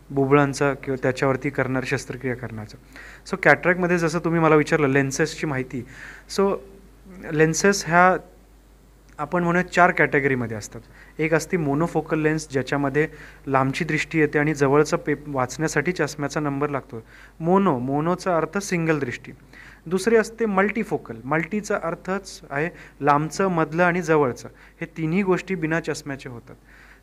बुबुळांचा किंवा त्याच्यावरती करणारी शस्त्रक्रिया करण्याचं. सो कॅटरॅक्टमध्ये जसं तुम्ही मला विचारलं लेन्सेसची माहिती, सो लेन्सेस ह्या आपण म्हणूया 4 कॅटेगरीमध्ये असतात. एक असते मोनोफोकल लेन्स, ज्याच्यामध्ये लांबची दृष्टी येते आणि जवळचं वाचण्यासाठी चष्म्याचा नंबर लागतो. मोनोचा अर्थ सिंगल दृष्टी. दुसरी असते मल्टीफोकल. मल्टीचा अर्थच आहे लांबचं, मधलं आणि जवळचं, हे तिन्ही गोष्टी बिना चष्म्याचे होतात.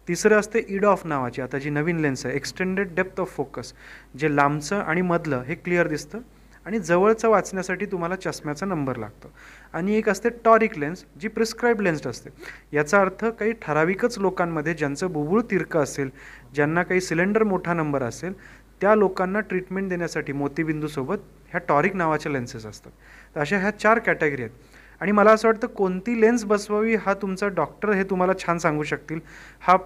तिसरं असते इडॉफ नावाची, आता जी नवीन लेन्स आहे, एक्सटेंडेड डेप्थ ऑफ फोकस, जे लांबचं आणि मधलं हे क्लिअर दिसतं आणि जवळचं वाचण्यासाठी तुम्हाला चष्म्याचा नंबर लागतो. आणि एक असते टॉरिक लेन्स, जी प्रिस्क्राईब लेन्स असते. याचा अर्थ काही ठराविकच लोकांमध्ये ज्यांचं बुबुळ तिरकं असेल, ज्यांना काही सिलेंडर मोठा नंबर असेल, त्या लोकांना ट्रीटमेंट देण्यासाठी मोतीबिंदूसोबत ह्या टॉरिक नावाच्या लेन्सेस असतात. तर अशा ह्या 4 कॅटेगरी आहेत. आणि मला असं वाटतं कोणती लेन्स बसवावी हा तुमचा डॉक्टर हे तुम्हाला छान सांगू शकतील. हा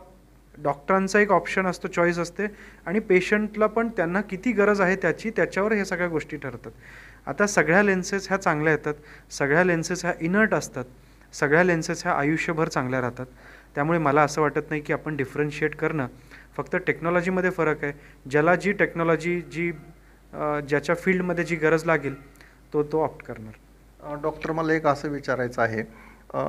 डॉक्टरांचा एक ऑप्शन असतो, चॉईस असते, आणि पेशंटला पण त्यांना किती गरज आहे त्याच्यावर हे सगळ्या गोष्टी ठरतात. आता सगळ्या लेन्सेस ह्या चांगल्या येतात, सगळ्या लेन्सेस ह्या इनर्ट असतात, सगळ्या लेन्सेस ह्या आयुष्यभर चांगल्या राहतात. त्यामुळे मला असं वाटत नाही की आपण डिफरन्शिएट करणं, फक्त टेक्नॉलॉजीमध्ये फरक आहे. ज्याला जी टेक्नॉलॉजी ज्याच्या फील्डमध्ये जी गरज लागेल तो ऑप्ट करणार. डॉक्टर, मला एक असं विचारायचं आहे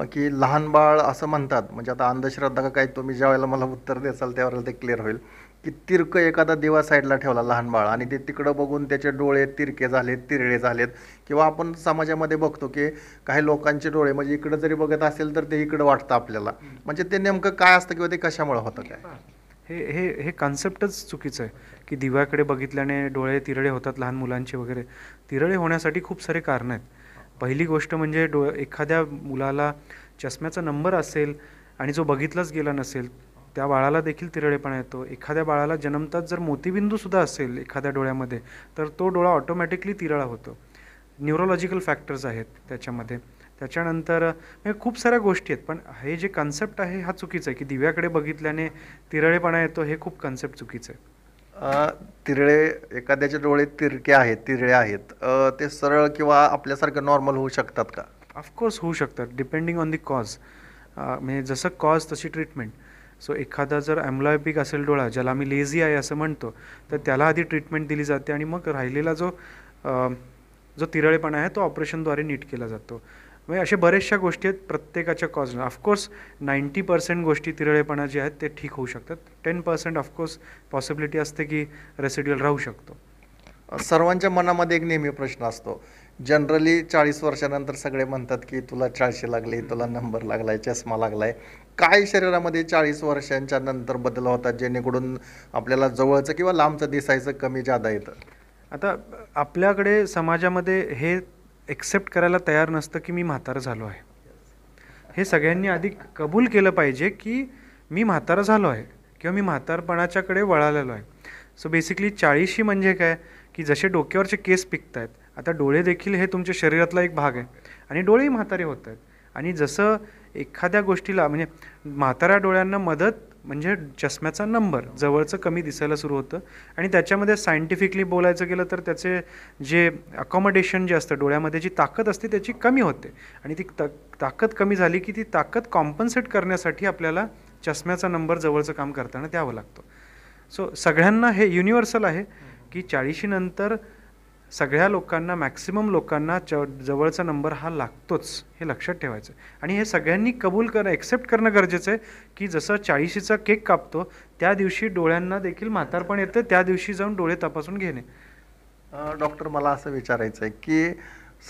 की लहान बाळ असं म्हणतात, म्हणजे आता अंधश्रद्धा का काय, तुम्ही ज्या वेळेला मला उत्तर द्याल त्यावेळेला ते क्लिअर होईल, की तिरकं एखादा दिवा साईडला ठेवला लहान बाळ आणि ते तिकडं बघून त्याचे डोळे तिरके झालेत, तिरळे झालेत, किंवा आपण समाजामध्ये बघतो की काही लोकांचे डोळे म्हणजे इकडं जरी बघत असेल तर ते इकडं वाटतं आपल्याला, म्हणजे ते नेमकं काय असतं किंवा ते कशामुळे होतं काय? हे कॉन्सेप्टच चुकीचं आहे की दिव्याकडे बघितल्याने डोळे तिरळे होतात लहान मुलांचे वगैरे. तिरळे होण्यासाठी खूप सारे कारणं आहेत. पहिली गोष्ट म्हणजे एखाद्या मुलाला चष्म्याचा नंबर असेल आणि जो बघितलाच गेला नसेल, त्या बाळाला देखील तिरळेपणा येतो. एखाद्या बाळाला जन्मताच जर मोतीबिंदूसुद्धा असेल एखाद्या डोळ्यामध्ये, तर तो डोळा ऑटोमॅटिकली तिरळा होतो. न्यूरोलॉजिकल फॅक्टर्स आहेत त्याच्यामध्ये. त्याच्यानंतर खूप साऱ्या गोष्टी आहेत, पण हे जे कन्सेप्ट आहे हा चुकीचा आहे की दिव्याकडे बघितल्याने तिरळेपणा येतो, हे खूप कन्सेप्ट चुकीचं आहे. तिरळे, एखाद्याचे डोळे तिरके आहेत, तिरळे आहेत, ते सरळ किंवा आपल्यासारखं नॉर्मल होऊ शकतात का? ऑफकोर्स होऊ शकतात, डिपेंडिंग ऑन दी कॉज. म्हणजे जसं कॉज तशी ट्रीटमेंट. सो एखादा जर ॲम्ब्लायोपिक असेल डोळा, ज्याला आम्ही लेझी आहे असं म्हणतो, तर त्याला आधी ट्रीटमेंट दिली जाते आणि मग राहिलेला जो तिरळेपणा आहे तो ऑपरेशनद्वारे नीट केला जातो. म्हणजे अशा बऱ्याचशा गोष्टी आहेत प्रत्येकाच्या कॉजनं. ऑफकोर्स 90% गोष्टी तिरळेपणा जे आहेत ते ठीक होऊ शकतात. 10% ऑफकोर्स पॉसिबिलिटी असते की रेसिड्युअल राहू शकतो. सर्वांच्या मनामध्ये एक नेहमी प्रश्न असतो. जनरली 40 वर्षानंतर सगळे म्हणतात की तुला 40 लागले, तुला नंबर लागलाय, चष्मा लागलाय. काय शरीरामध्ये 40 वर्षांच्या नंतर बदल होतात जेणेकरून आपल्याला जवळचं किंवा लांबचं दिसायचं कमी जादा येतं? आता आपल्याकडे समाजामध्ये हे एक्सेप्ट करायला तयार नसतं की मी म्हातारं झालो आहे. हे सगळ्यांनी आधी कबूल केलं पाहिजे की मी म्हातारं झालो आहे किंवा मी म्हातारपणाच्याकडे वळालेलो आहे. सो बेसिकली 40शी म्हणजे काय की जसे डोक्यावरचे केस पिकत आहेत, आता डोळे देखील हे तुमच्या शरीरातला एक भाग आहे आणि डोळेही म्हातारे होत आहेत. आणि जसं एखाद्या गोष्टीला म्हणजे म्हाताऱ्या डोळ्यांना मदत म्हणजे चष्म्याचा नंबर जवळचं कमी दिसायला सुरू होतं आणि त्याच्यामध्ये सायंटिफिकली बोलायचं गेलं तर त्याचे जे अकॉमोडेशन जे असतं डोळ्यामध्ये जी ताकद असते त्याची कमी होते आणि ती ताकद कमी झाली की ती ताकद कॉम्पन्सेट करण्यासाठी आपल्याला चष्म्याचा नंबर जवळचं काम करताना द्यावं लागतं. सो सगळ्यांना हे युनिव्हर्सल आहे की 40शी नंतर सगळ्या लोकांना मॅक्सिमम लोकांना जवळचा नंबर हा लागतोच, हे लक्षात ठेवायचं. आणि हे सगळ्यांनी कबूल एक्सेप्ट करणं गरजेचं आहे की जसं 40शीचा केक कापतो त्या दिवशी डोळ्यांना देखील म्हातारपण येतं, त्या दिवशी जाऊन डोळे तपासून घेणे. डॉक्टर मला असं विचारायचं आहे की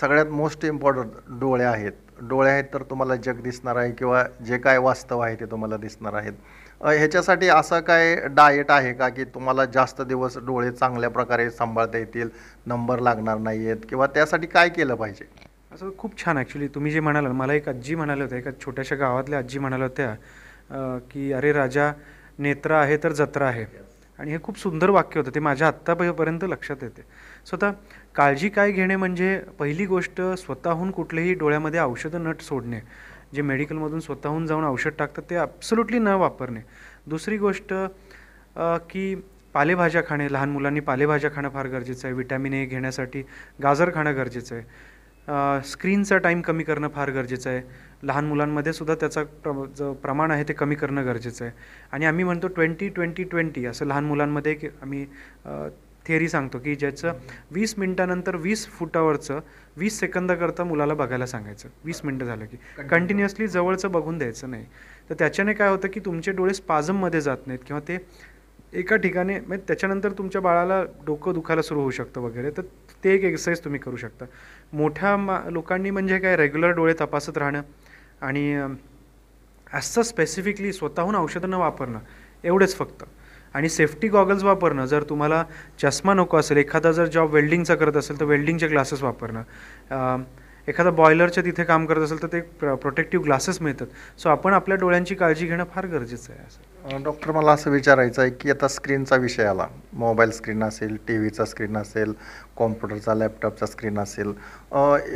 सगळ्यात मोस्ट इम्पॉर्टंट डोळे आहेत. डोळे आहेत तर तुम्हाला जग दिसणार आहे किंवा जे काय वास्तव आहे ते तुम्हाला दिसणार आहेत. ह्याच्यासाठी असं काय डाएट आहे का की तुम्हाला जास्त दिवस डोळे चांगल्या प्रकारे सांभाळता येतील, नंबर लागणार नाही आहेत किंवा त्यासाठी काय केलं पाहिजे? असं खूप छान ॲक्च्युली तुम्ही जे म्हणाला, मला एक आजी म्हणाल्या होत्या, एका छोट्याशा गावातल्या आजी म्हणाल्या होत्या की अरे राजा, नेत्र आहे तर जत्रा आहे. आणि हे खूप सुंदर वाक्य होतं, ते माझ्या आत्तापर्यंत लक्षात येते. स्वतः काळजी काय घेणे म्हणजे पहिली गोष्ट स्वतःहून कुठलेही डोळ्यामध्ये औषधं न सोडणे. जे मेडिकलमधून स्वतःहून जाऊन औषध टाकतात ते ॲब्सोल्युटली न वापरणे. दुसरी गोष्ट की पालेभाज्या खाणे, लहान मुलांनी पालेभाज्या खाणं फार गरजेचं आहे. विटॅमिन ए घेण्यासाठी गाजर खाणं गरजेचं आहे. स्क्रीनचा टाईम कमी करणं फार गरजेचं आहे. लहान मुलांमध्ये सुद्धा त्याचा जो प्रमाण आहे ते कमी करणं गरजेचं आहे. आणि आम्ही म्हणतो 20-20-20 असं लहान मुलांमध्ये की आम्ही थिअरी सांगतो की ज्याचं 20 मिनिटानंतर 20 फुटावरचं 20 सेकंदाकरता मुलाला बघायला सांगायचं. 20 मिनटं झालं की कंटिन्युअसली जवळचं बघून द्यायचं नाही. तर त्याच्याने काय होतं की तुमचे डोळे स्पाझममध्ये जात नाहीत किंवा ते एका ठिकाणी म्हणजे त्याच्यानंतर तुमच्या बाळाला डोकं दुखायला सुरू होऊ शकतं वगैरे. तर ते एक एक्सरसाइज तुम्ही करू शकता. मोठ्या लोकांनी म्हणजे काय रेग्युलर डोळे तपासत राहणं आणि असं स्पेसिफिकली स्वतःहून औषधं न वापरणं एवढंच फक्त. आणि सेफ्टी गॉगल्स वापरणं. जर तुम्हाला चष्मा नको असेल, एखादा जर जॉब वेल्डिंगचा करत असेल तर वेल्डिंगचे ग्लासेस वापरणं. एखादा बॉयलरच्या तिथे काम करत असेल तर ते प्रोटेक्टिव्ह ग्लासेस मिळतात. सो आपण आपल्या डोळ्यांची काळजी घेणं फार गरजेचं आहे. असं डॉक्टर मला असं विचारायचं आहे की आता स्क्रीनचा विषय आला, मोबाईल स्क्रीन असेल, टी व्हीचा स्क्रीन असेल, कॉम्प्युटरचा लॅपटॉपचा स्क्रीन असेल,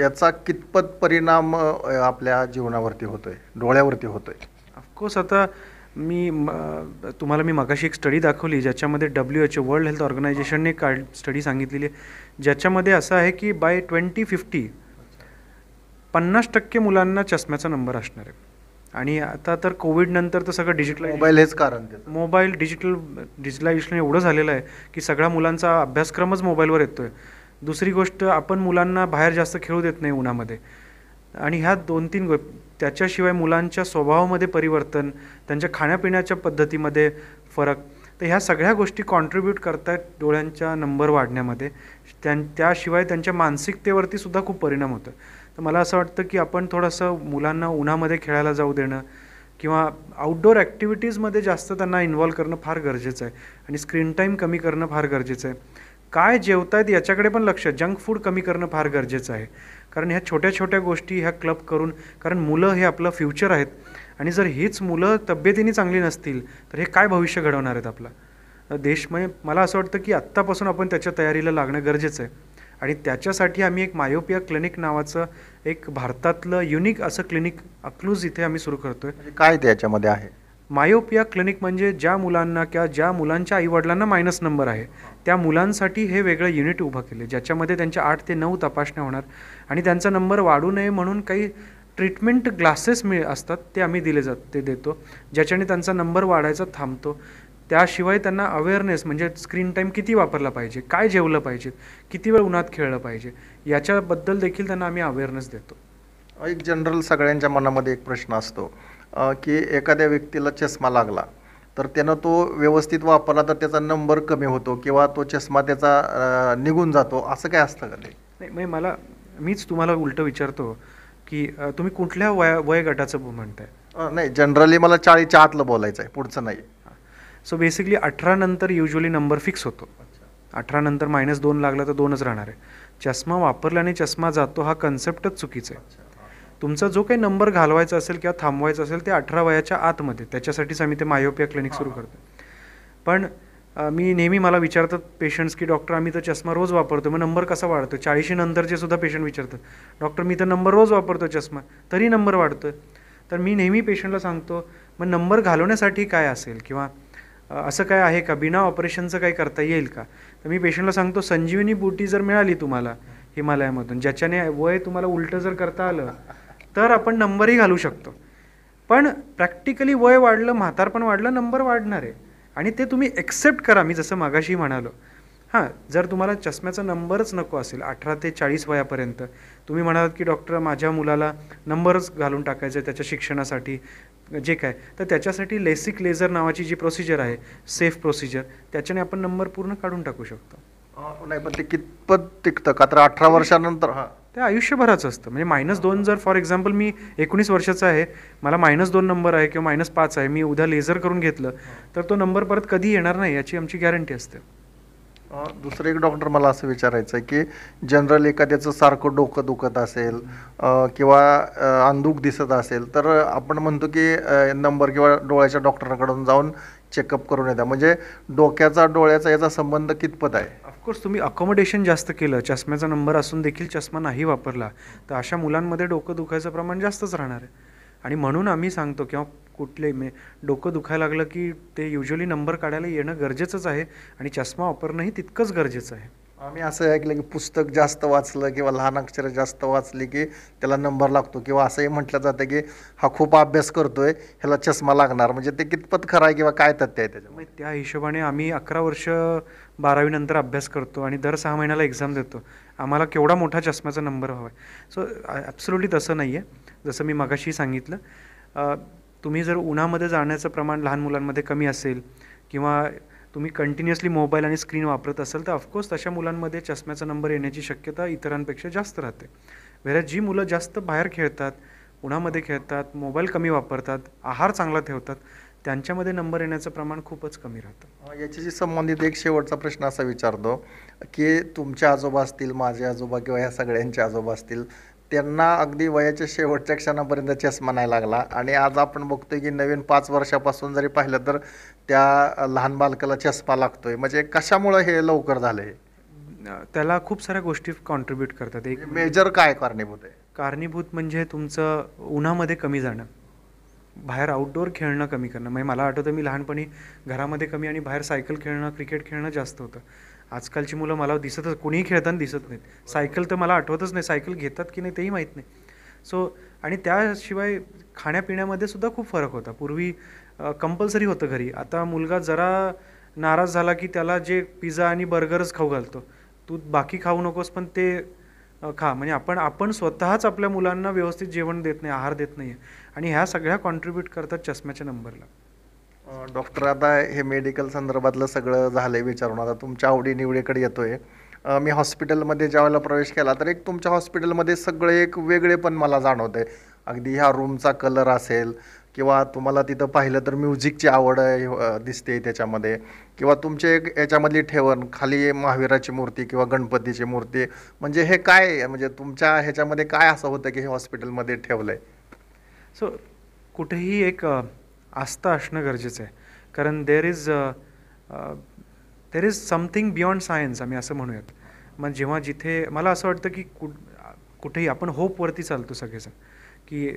याचा कितपत परिणाम आपल्या जीवनावरती होतो आहे, डोळ्यावरती होतो आहे? ऑफकोर्स आता तुम्हाला मी मगाशी एक स्टडी दाखवली ज्याच्यामध्ये WHO वर्ल्ड हेल्थ ऑर्गनायझेशनने स्टडी सांगितलेली आहे ज्याच्यामध्ये असं आहे की बाय 2050 50% मुलांना चष्म्याचा नंबर असणार आहे. आणि आता तर कोविड नंतर तर सगळं मोबाईल हेच कारण मोबाईल डिजिटलायझेशन एवढं झालेलं आहे की सगळ्या मुलांचा अभ्यासक्रमच मोबाईलवर येतो आहे. दुसरी गोष्ट, आपण मुलांना बाहेर जास्त खेळू देत नाही उन्हामध्ये. आणि ह्या 2-3 त्याच्याशिवाय मुलांच्या स्वभावामध्ये परिवर्तन, त्यांच्या खाण्यापिण्याच्या पद्धतीमध्ये फरक, तर ह्या सगळ्या गोष्टी कॉन्ट्रीब्यूट करत आहेत डोळ्यांच्या नंबर वाढण्यामध्ये. त्याशिवाय त्यांच्या मानसिकतेवरती सुद्धा खूप परिणाम होतो. तर मला असं वाटतं की आपण थोडंसं मुलांना उन्हामध्ये खेळायला जाऊ देणं किंवा आउटडोअर ॲक्टिव्हिटीजमध्ये जास्त त्यांना इन्व्हॉल्व करणं फार गरजेचं आहे. आणि स्क्रीन टाईम कमी करणं फार गरजेचं आहे. काय जेवतायत याच्याकडे पण लक्ष, जंक फूड कमी करणं फार गरजेचं आहे. कारण ह्या छोट्या छोट्या गोष्टी ह्या क्लब करून, कारण मुलं हे आपलं फ्युचर आहेत आणि जर हीच मुलं तब्येतीने चांगली नसतील तर हे काय भविष्य घडवणार आहेत आपलं देश. म्हणजे मला असं वाटतं की आत्तापासून आपण त्याच्या तयारीला लागणं गरजेचं आहे. आणि त्याच्यासाठी आम्ही एक मायोपिया क्लिनिक नावाचं एक भारतातलं युनिक असं क्लिनिक अकलूज इथे आम्ही सुरू करतो आहे. काय त्याच्यामध्ये आहे? मायोपिया क्लिनिक म्हणजे ज्या मुलांना किंवा ज्या मुलांच्या आईवडिलांना मायनस नंबर आहे त्या मुलांसाठी हे वेगळं युनिट उभं केले ज्याच्यामध्ये त्यांच्या 8 ते 9 तपासण्या होणार. आणि त्यांचा नंबर वाढू नये म्हणून काही ट्रीटमेंट ग्लासेस असतात ते आम्ही ते देतो, ज्याच्याने त्यांचा नंबर वाढायचा थांबतो. त्याशिवाय त्यांना अवेअरनेस म्हणजे स्क्रीन टाईम किती वापरला पाहिजे, काय जेवलं पाहिजे, किती वेळ उन्हात खेळलं पाहिजे, याच्याबद्दल देखील त्यांना आम्ही अवेअरनेस देतो. एक जनरल सगळ्यांच्या मनामध्ये एक प्रश्न असतो की एखाद्या व्यक्तीला चष्मा लागला तर त्यानं तो व्यवस्थित वापरला तर त्याचा नंबर कमी होतो किंवा तो चष्मा त्याचा निघून जातो, असं काय असतं का ते? नाही म्हणजे मीच तुम्हाला उलटं विचारतो की तुम्ही कुठल्या वयोगटाचं म्हणताय? नाही, जनरली मला 40च्या आतलं बोलायचं आहे, पुढचं नाही. सो बेसिकली 18 नंतर युजली नंबर फिक्स होतो. 18 नंतर -2 लागला तर 2च राहणार आहे. चष्मा वापरल्याने चष्मा जातो हा कन्सेप्टच चुकीचा आहे. तुमचा जो काही नंबर घालवायचा असेल किंवा थांबवायचा असेल ते 18 वयाच्या आतमध्ये, त्याच्यासाठीच आम्ही ते मायोपिया क्लिनिक सुरू करतो. पण मी नेहमी मला विचारतात पेशंट्स की डॉक्टर आम्ही तर चष्मा रोज वापरतो, मग नंबर कसा वाढतो? 40 नंतरचे सुद्धा पेशंट विचारतात, डॉक्टर मी तर नंबर रोज वापरतो चष्मा, तरी नंबर वाढतो. तर मी नेहमी पेशंटला सांगतो मग नंबर घालवण्यासाठी काय असेल किंवा असं काय आहे का, बिना ऑपरेशनचं काही करता येईल का? तर मी पेशंटला सांगतो संजीवनी बूटी जर मिळाली तुम्हाला हिमालयामधून, ज्याच्याने वय तुम्हाला उलटं जर करता आलं तर आपण नंबरही घालू शकतो. पण प्रॅक्टिकली वय वाढलं, म्हातारपण वाढलं, नंबर वाढणार आहे आणि ते तुम्ही एक्सेप्ट करा. मी जसं मागाशी म्हणालो, हां, जर तुम्हाला चष्म्याचा नंबरच नको असेल 18 ते 40 वयापर्यंत, तुम्ही म्हणालात की डॉक्टर माझ्या मुलाला नंबरच घालून टाकायचं आहे त्याच्या शिक्षणासाठी जे काय, तर त्याच्यासाठी लेसिक लेझर नावाची जी प्रोसिजर आहे, सेफ प्रोसिजर, त्याच्याने आपण नंबर पूर्ण काढून टाकू शकतो. नाही, पण ते कितपत टिकतं का? तर 18 वर्षानंतर ते आयुष्यभराचं असतं. म्हणजे -2 जर फॉर एक्झाम्पल मी 19 वर्षाचा आहे, मला -2 नंबर आहे किंवा -5 आहे, मी उद्या लेझर करून घेतलं तर तो नंबर परत कधी येणार नाही याची आमची गॅरंटी असते. दुसरं एक डॉक्टर मला असं विचारायचं आहे की जनरल एखाद्याचं सारखं डोकं दुखत असेल किंवा अंधुक दिसत असेल तर आपण म्हणतो की नंबर किंवा डोळ्याच्या डॉक्टरांकडून जाऊन चेकअप करून येतात. म्हणजे डोक्याचा डोळ्याचा याचा संबंध कितपत आहे? ऑफकोर्स तुम्ही अकोमोडेशन जास्त केलं, चष्म्याचा नंबर असून देखील चष्मा नाही वापरला तर अशा मुलांमध्ये डोकं दुखायचं प्रमाण जास्तच राहणार आहे. आणि म्हणून आम्ही सांगतो किंवा डोकं दुखायला लागलं की ते युजली नंबर काढायला येणं गरजेचंच आहे आणि चष्मा वापरणंही तितकंच गरजेचं आहे. आम्ही असं ऐकलं की पुस्तक जास्त वाचलं किंवा लहान अक्षरं जास्त वाचली की त्याला नंबर लागतो किंवा असंही म्हटलं जातं की हा खूप अभ्यास करतोय, ह्याला चष्मा लागणार. म्हणजे ते कितपत खरं आहे किंवा काय तथ्य आहे त्याच्यामध्ये? त्या हिशोबाने आम्ही 11 वर्ष 12वी नंतर अभ्यास करतो आणि दर 6 महिन्याला एक्झाम देतो. आम्हाला केवढा मोठा चष्म्याचा नंबर हवा आहे. सो ॲब्सोल्युटली तसं नाही आहे. जसं मी मगाशी सांगितलं, तुम्ही जर उन्हामध्ये जाण्याचं प्रमाण लहान मुलांमध्ये कमी असेल किंवा तुम्ही कंटिन्युअसली मोबाईल आणि स्क्रीन वापरत असाल तर ऑफकोर्स तशा मुलांमध्ये चष्म्याचा नंबर येण्याची शक्यता इतरांपेक्षा जास्त राहते. वेळेस जी मुलं जास्त बाहेर खेळतात, उन्हामध्ये खेळतात, मोबाईल कमी वापरतात, आहार चांगला ठेवतात, त्यांच्यामध्ये नंबर येण्याचं प्रमाण खूपच कमी राहतं. याच्याशी संबंधित एक शेवटचा प्रश्न असा विचारतो की तुमचे आजोबा असतील, माझे आजोबा किंवा या सगळ्यांचे आजोबा असतील, त्यांना अगदी वयाच्या शेवटच्या क्षणापर्यंत चष्मा नाही लागला आणि आज आपण बघतोय की नवीन 5 वर्षापासून जरी पाहिलं तर त्या लहान बालकाला चष्मा लागतोय. म्हणजे कशामुळं हे लवकर झालं? हे त्याला खूप साऱ्या गोष्टी कॉन्ट्रीब्यूट करतात. एक मेजर काय कारणीभूत आहे? कारणीभूत म्हणजे तुमचं उन्हामध्ये कमी जाणं, बाहेर आउटडोअर खेळणं कमी करणं. म्हणजे मला आठवतं मी लहानपणी घरामध्ये कमी आणि बाहेर सायकल खेळणं, क्रिकेट खेळणं जास्त होतं. आजकालची मुलं मला दिसतच, कोणीही खेळताना दिसत नाहीत. सायकल तर मला आठवतच नाही, सायकल घेतात की नाही तेही माहीत नाही. सो आणि त्याशिवाय खाण्यापिण्यामध्ये सुद्धा खूप फरक होता. पूर्वी कंपल्सरी होतं घरी, आता मुलगा जरा नाराज झाला की त्याला जे पिझ्झा आणि बर्गरच खाऊ घालतो, तू बाकी खाऊ नकोस पण ते खा. म्हणजे आपण स्वतःच आपल्या मुलांना व्यवस्थित जेवण देत नाही, आहार देत नाही आणि ह्या सगळ्या कॉन्ट्रीब्यूट करतात चष्म्याच्या नंबरला. डॉक्टर, आता हे मेडिकल संदर्भातलं सगळं झालं आहे विचारून, आता तुमच्या आवडीनिवडीकडे येतो आहे. मी हॉस्पिटलमध्ये ज्यावेळेला प्रवेश केला तर एक तुमच्या हॉस्पिटलमध्ये सगळे एक वेगळेपण मला जाणवतं आहे. अगदी ह्या रूमचा कलर असेल किंवा तुम्हाला तिथं पाहिलं तर म्युझिकची आवड दिसते त्याच्यामध्ये, किंवा तुमचे एक याच्यामधली ठेवण खाली महावीराची मूर्ती किंवा गणपतीची मूर्ती. म्हणजे हे काय, म्हणजे तुमच्या ह्याच्यामध्ये काय असं होतं की हे हॉस्पिटलमध्ये ठेवलं आहे? सो कुठेही एक आस्था असणं गरजेचं आहे, कारण there is something beyond science, आम्ही असं म्हणूयात. मग जेव्हा जिथे मला असं वाटतं की कुठेही आपण होपवरती चालतो सगळेजण की,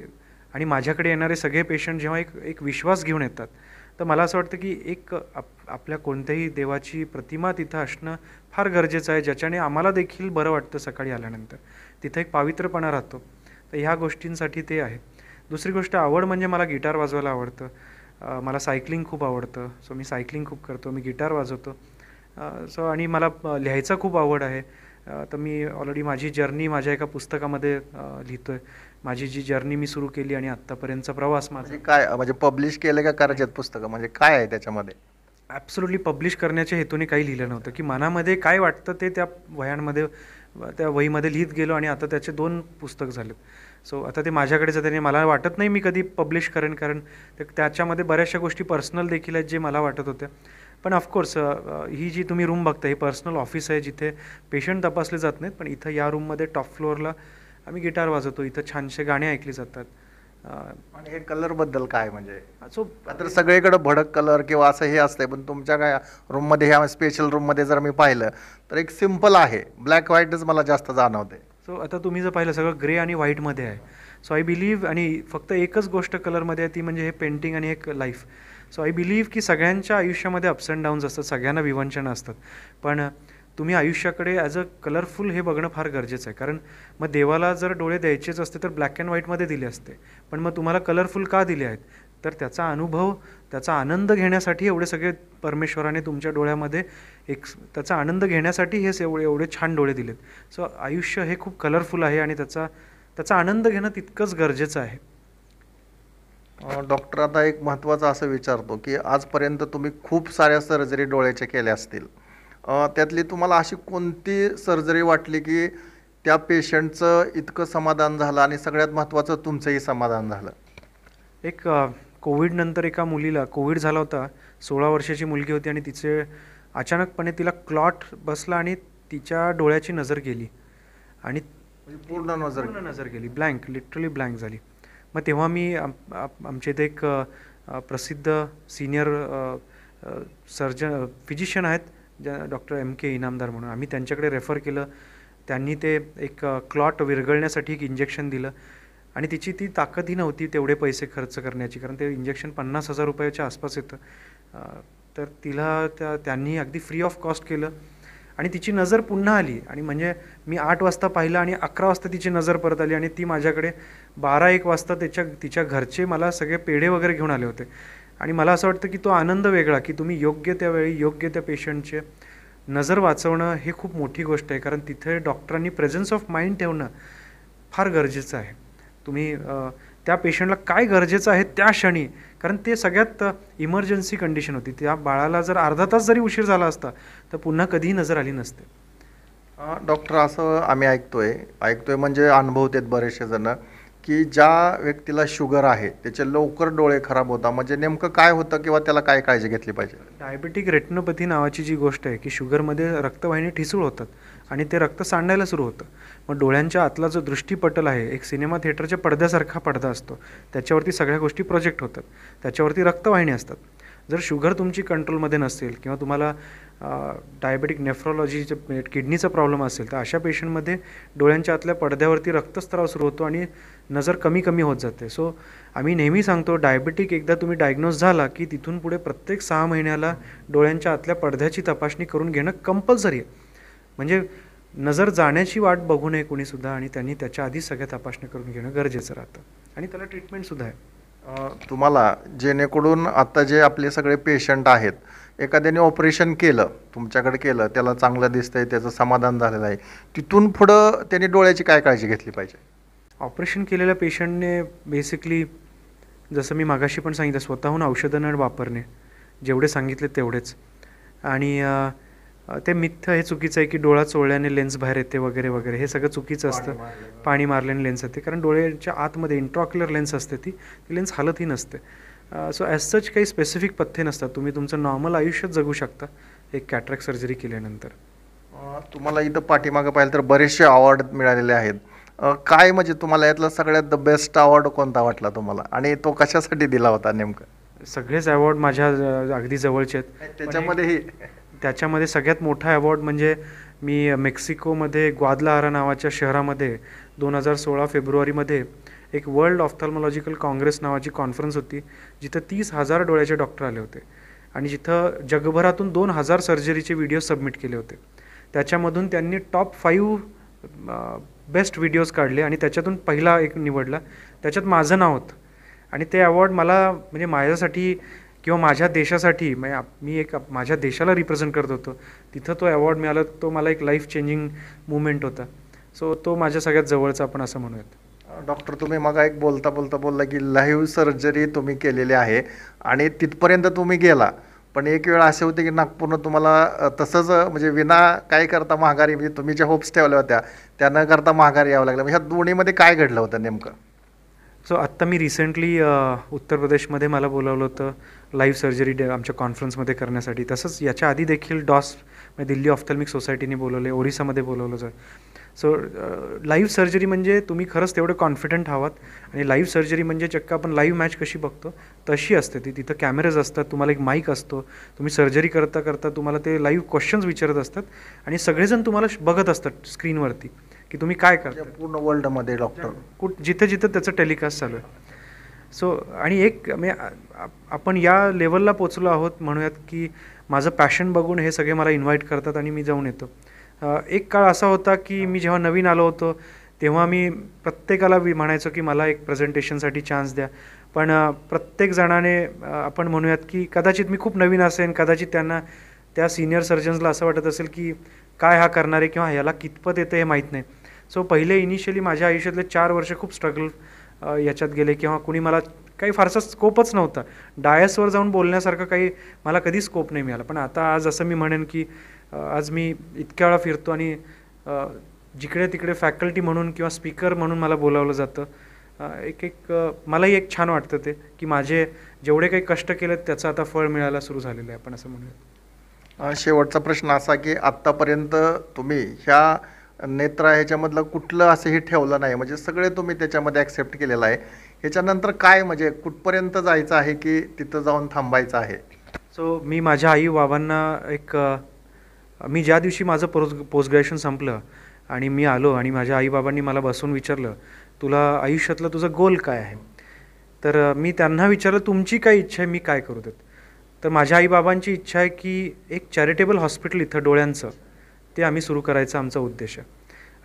आणि माझ्याकडे येणारे सगळे पेशंट जेव्हा एक विश्वास घेऊन येतात तर मला असं वाटतं की एक आपल्या कोणत्याही देवाची प्रतिमा तिथं असणं फार गरजेचं आहे, ज्याच्याने आम्हाला देखील बरं वाटतं सकाळी आल्यानंतर. तिथं एक पावित्रपणा राहतो. तर ह्या गोष्टींसाठी ते आहे. दुसरी गोष्ट आवड म्हणजे मला गिटार वाजवायला आवडतं. मला सायकलिंग खूप आवडतं. सो मी सायकलिंग खूप करतो. मी गिटार वाजवतो. सो आणि मला लिहायचा खूप आवड आहे. तर मी ऑलरेडी माझी जर्नी माझ्या एका पुस्तकामध्ये लिहितो आहे. माझी जी जर्नी मी सुरू केली आणि आत्तापर्यंतचा प्रवास माझा. म्हणजे काय म्हणजे पब्लिश केलं का करायचे आहेत पुस्तकं, म्हणजे काय आहे त्याच्यामध्ये? ॲब्सोल्युटली पब्लिश करण्याच्या हेतूने काही लिहिलं नव्हतं, की मनामध्ये काय वाटतं ते त्या वह्यांमध्ये त्या वहीमध्ये लिहित गेलो आणि आता त्याचे 2 पुस्तक झालेत. सो आता ते माझ्याकडेच आहे. त्याने मला वाटत नाही मी कधी पब्लिश करेन, कारण त्याच्यामध्ये बऱ्याचशा गोष्टी पर्सनल देखील आहेत जे मला वाटत होत्या. पण ऑफकोर्स ही जी तुम्ही रूम बघता ही पर्सनल ऑफिस आहे जिथे पेशंट तपासले जात नाहीत. पण इथं या रूममध्ये टॉप फ्लोअरला आम्ही गिटार वाजवतो. इथं छानसे गाणे ऐकली जातात. आणि हे कलर बद्दल काय म्हणजे? सो तर सगळीकडे भडक कलर किंवा असं हे असतंय, पण तुमच्या काय रूममध्ये, ह्या स्पेशल रूममध्ये जर मी पाहिलं तर एक सिम्पल आहे, ब्लॅक व्हाईटच मला जास्त जाणवते. सो आता तुम्ही जर पाहिलं सगळं ग्रे आणि व्हाईटमध्ये आहे. सो आय बिलीव्ह आणि फक्त एकच गोष्ट कलरमध्ये आहे ती म्हणजे हे पेंटिंग आणि एक लाईफ. सो आय बिलीव्ह की सगळ्यांच्या आयुष्यामध्ये अप्स अँड डाऊन्स असतात, सगळ्यांना विवंचनं असतात. पण तुम्ही आयुष्याकडे ॲज अ कलरफुल हे बघणं फार गरजेचं आहे. कारण मग देवाला जर डोळे द्यायचेच असते तर ब्लॅक अँड व्हाईटमध्ये दिले असते. पण मग तुम्हाला कलरफुल का दिले आहेत? तर त्याचा अनुभव, त्याचा आनंद घेण्यासाठी एवढे सगळे परमेश्वराने तुमच्या डोळ्यामध्ये त्याचा आनंद घेण्यासाठी हे एवढे छान डोळे दिलेत. सो आयुष्य हे खूप कलरफुल आहे आणि त्याचा आनंद घेणं तितकंच गरजेचं आहे. डॉक्टर, आता एक महत्त्वाचं असं विचारतो की आजपर्यंत तुम्ही खूप साऱ्या सर्जरी डोळ्याच्या केल्या असतील, त्यातली तुम्हाला अशी कोणती सर्जरी वाटली की त्या पेशंटचं इतकं समाधान झालं आणि सगळ्यात महत्त्वाचं तुमचंही समाधान झालं? एक कोविडनंतर एका मुलीला कोविड झाला होता. 16 वर्षाची मुलगी होती आणि अचानकपणे तिला क्लॉट बसला आणि तिच्या डोळ्याची नजर गेली आणि म्हणजे पूर्ण नजर गेली, ब्लँक, लिटरली ब्लँक झाली. मग तेव्हा मी आमच्या इथे एक प्रसिद्ध सिनियर फिजिशियन आहेत, डॉक्टर MK इनामदार म्हणून. आम्ही त्यांच्याकडे रेफर केलं. त्यांनी ते एक क्लॉट विरघळण्यासाठी एक इंजेक्शन दिलं आणि तिची ती ताकदही नव्हती तेवढे पैसे खर्च करण्याची, कारण ते इंजेक्शन 50,000 रुपयाच्या आसपास येतं. तर तिला त्यांनी अगदी फ्री ऑफ कॉस्ट केलं आणि तिची नजर पुन्हा आली. आणि म्हणजे मी 8 वाजता पाहिलं आणि 11 वाजता तिची नजर परत आली आणि ती माझ्याकडे 12-1 वाजता तिच्या घरचे मला सगळे पेढे वगैरे घेऊन आले होते. आणि मला असं वाटतं की तो आनंद वेगळा, की तुम्ही योग्य त्या वेळी योग्य त्या पेशंटचे नजर वाचवणं हे खूप मोठी गोष्ट आहे. कारण तिथे डॉक्टरांनी प्रेझन्स ऑफ माइंड ठेवणं फार गरजेचं आहे. तुम्ही त्या पेशंटला काय गरजेचं आहे त्या क्षणी, कारण ते सगळ्यात इमर्जन्सी कंडिशन होती. त्या बाळाला जर अर्धा तास जरी उशीर झाला असता तर पुन्हा कधीही नजर आली नसते. डॉक्टर, असं आम्ही ऐकतोय म्हणजे अनुभवतात बरेचसे जण की ज्या व्यक्तीला शुगर आहे त्याचे लवकर डोळे खराब होतात, म्हणजे नेमकं काय होतं किंवा त्याला काय काळजी घेतली पाहिजे? डायबेटिक रेटिनोपॅथी नावाची जी गोष्ट आहे की शुगरमध्ये रक्तवाहिनी ठिसूळ होतात आणि ते रक्त सांडायला सुरू होतं. मग डोळ्यांच्या आतला जो दृष्टीपटल आहे, एक सिनेमा थिएटरच्या पडद्यासारखा पडदा असतो, त्याच्यावरती सगळ्या गोष्टी प्रोजेक्ट होतात, त्याच्यावरती रक्तवाहिनी असतात. जर शुगर तुमची कंट्रोलमध्ये नसेल किंवा तुम्हाला डायबेटिक नेफ्रॉलॉजीचे किडनीचा प्रॉब्लेम असेल तर अशा पेशंटमध्ये डोळ्यांच्या आतल्या पडद्यावरती रक्तस्राव सुरू होतो आणि नजर कमी कमी होत जाते. सो आम्ही नेहमी सांगतो, डायबेटिक एकदा तुम्ही डायग्नोज झाला की तिथून पुढे प्रत्येक 6 महिन्याला डोळ्यांच्या आतल्या पडद्याची तपासणी करून घेणं कंपल्सरी आहे. म्हणजे नजर जाण्याची वाट बघू नये कोणीसुद्धा आणि त्यांनी त्याच्या आधी सगळ्या तपासण्या करून घेणं गरजेचं राहतं आणि त्याला ट्रीटमेंटसुद्धा आहे. तुम्हाला जेणेकरून आता जे आपले सगळे पेशंट आहेत, एखाद्याने ऑपरेशन केलं, तुमच्याकडे केलं, त्याला चांगलं दिसतंय, त्याचं समाधान झालेलं आहे, तिथून पुढं त्याने डोळ्याची काय काळजी घेतली पाहिजे? ऑपरेशन केलेल्या पेशंटने बेसिकली जसं मी मागाशी पण सांगितलं, स्वतःहून औषधं न वापरणे, जेवढे सांगितले तेवढेच. आणि ते मिथ्य हे चुकीचं आहे की डोळा चोळल्याने लेन्स बाहेर येते वगैरे वगैरे, हे सगळं चुकीचं असतं. पाणी मारल्याने लेन्स येते, कारण डोळ्याच्या आतमध्ये इंट्राऑक्युलर लेन्स असते, ती लेन्स हालतही नसते. सो ॲज सच काही स्पेसिफिक पथ्ये नसतात. तुम्ही तुमचं नॉर्मल आयुष्यात जगू शकता एक कॅटरॅक्ट सर्जरी केल्यानंतर. तुम्हाला इथं पाठीमागं पाहिलं तर बरेचसे अवॉर्ड मिळालेले आहेत. काय म्हणजे तुम्हाला यातला सगळ्यात द बेस्ट अवॉर्ड कोणता वाटला तुम्हाला आणि तो कशासाठी दिला होता नेमकं? सगळेच अवॉर्ड माझ्या अगदी जवळचे आहेत. त्याच्यामध्ये सगळ्यात मोठा अवॉर्ड म्हणजे मी मेक्सिकोमध्ये ग्वादलाहारा नावाच्या शहरामध्ये 2016 फेब्रुवारीमध्ये एक वर्ल्ड ऑफ्थॅल्मॉलॉजिकल काँग्रेस नावाची कॉन्फरन्स होती, जिथं 30,000 डोळ्याचे डॉक्टर आले होते आणि जिथं जगभरातून 2,000 सर्जरीचे व्हिडिओ सबमिट केले होते. त्याच्यामधून त्यांनी टॉप 5 बेस्ट व्हिडिओज काढले आणि त्याच्यातून पहिला एक निवडला. त्याच्यात माझं नाव होतं आणि ते अवॉर्ड मला म्हणजे माझ्यासाठी किंवा माझ्या देशासाठी मी एक माझ्या देशाला रिप्रेझेंट करत होतो. तिथं तो अवॉर्ड मिळाला, तो मला एक लाईफ चेंजिंग मुवमेंट होता. सो तो माझ्या सगळ्यात जवळचा आपण असं म्हणूयात. डॉक्टर, तुम्ही मग एक बोलला की लाईव्ह सर्जरी तुम्ही केलेली आहे आणि तिथपर्यंत तुम्ही गेला, पण एक वेळ असे होते की नागपूरनं तुम्हाला तसंच म्हणजे विना काय करता माघारी, म्हणजे तुम्ही ज्या होप्स ठेवल्या होत्या त्या न करता माघारी यावं लागलं. ह्या दोन्हीमध्ये काय घडलं होतं नेमकं? सो आत्ता मी रिसेंटली उत्तर प्रदेशमध्ये मला बोलावलं होतं लाईव्ह सर्जरी आमच्या कॉन्फरन्समध्ये करण्यासाठी. तसंच याच्या आधी देखील डॉस म्हणजे दिल्ली ऑफ्थॅल्मिक सोसायटीने बोलवले, ओरिसामध्ये बोलवलं जातं. सो लाईव्ह सर्जरी म्हणजे तुम्ही खरंच तेवढं कॉन्फिडंट हवात. आणि लाईव्ह सर्जरी म्हणजे चक्क आपण लाईव्ह मॅच कशी बघतो तशी असते ती. तिथं कॅमेराज असतात, तुम्हाला एक माईक असतो, तुम्ही सर्जरी करता करता तुम्हाला ते लाईव्ह क्वेश्चन्स विचारत असतात आणि सगळेजण तुम्हाला बघत असतात स्क्रीनवरती की तुम्ही काय करता. पूर्ण वर्ल्डमध्ये डॉक्टर जिथं जिथं त्याचं टेलिकास्ट चालू आहे. सो आणि एक आपण या लेवलला पोचलो आहोत म्हणूयात की माझं पॅशन बघून हे सगळे मला इन्व्हाइट करतात आणि मी जाऊन येतो. एक काळ असा होता की मी जेव्हा नवीन आलो होतो तेव्हा मी प्रत्येकाला म्हणायचो की मला एक प्रेझेंटेशनसाठी चान्स द्या. पण प्रत्येक जणाने आपण म्हणूयात की कदाचित मी खूप नवीन असेन, कदाचित त्यांना त्या सिनियर सर्जन्सला असं वाटत असेल की काय हा करणार आहे किंवा ह्याला कितपत येतं हे माहीत नाही. सो पहिले इनिशियली माझ्या आयुष्यातले 4 वर्ष खूप स्ट्रगल याच्यात गेले किंवा कुणी मला काही फारसा स्कोपच नव्हता. डायसवर जाऊन बोलण्यासारखं काही मला कधी स्कोप नाही मिळाला. पण आता आज असं मी म्हणेन की आज मी इतक्या वेळा फिरतो आणि जिकडे तिकडे फॅकल्टी म्हणून किंवा स्पीकर म्हणून मला बोलावलं जातं. मलाही एक छान वाटतं ते की माझे जेवढे काही कष्ट केलेत त्याचं आता फळ मिळायला सुरू झालेलं आहे, आपण असं म्हणूयात. शेवटचा प्रश्न असा की आत्तापर्यंत तुम्ही ह्या ह्याच्यामधलं कुठलं असंही ठेवलं नाही, म्हणजे सगळे तुम्ही त्याच्यामध्ये ॲक्सेप्ट केलेलं आहे. ह्याच्यानंतर काय म्हणजे कुठपर्यंत जायचं आहे की तिथं जाऊन थांबायचं आहे? सो मी माझ्या आई बाबांना मी ज्या दिवशी माझं पोस्ट ग्रॅज्युएशन संपलं आणि मी आलो आणि माझ्या आईबाबांनी मला बसून विचारलं, तुला आयुष्यातलं तुझं गोल काय आहे? तर मी त्यांना विचारलं, तुमची काय इच्छा आहे, मी काय करू देत? तर माझ्या आईबाबांची इच्छा आहे की एक चॅरिटेबल हॉस्पिटल इथं डोळ्यांचं ते आम्ही सुरू करायचा आमचा उद्देश आहे.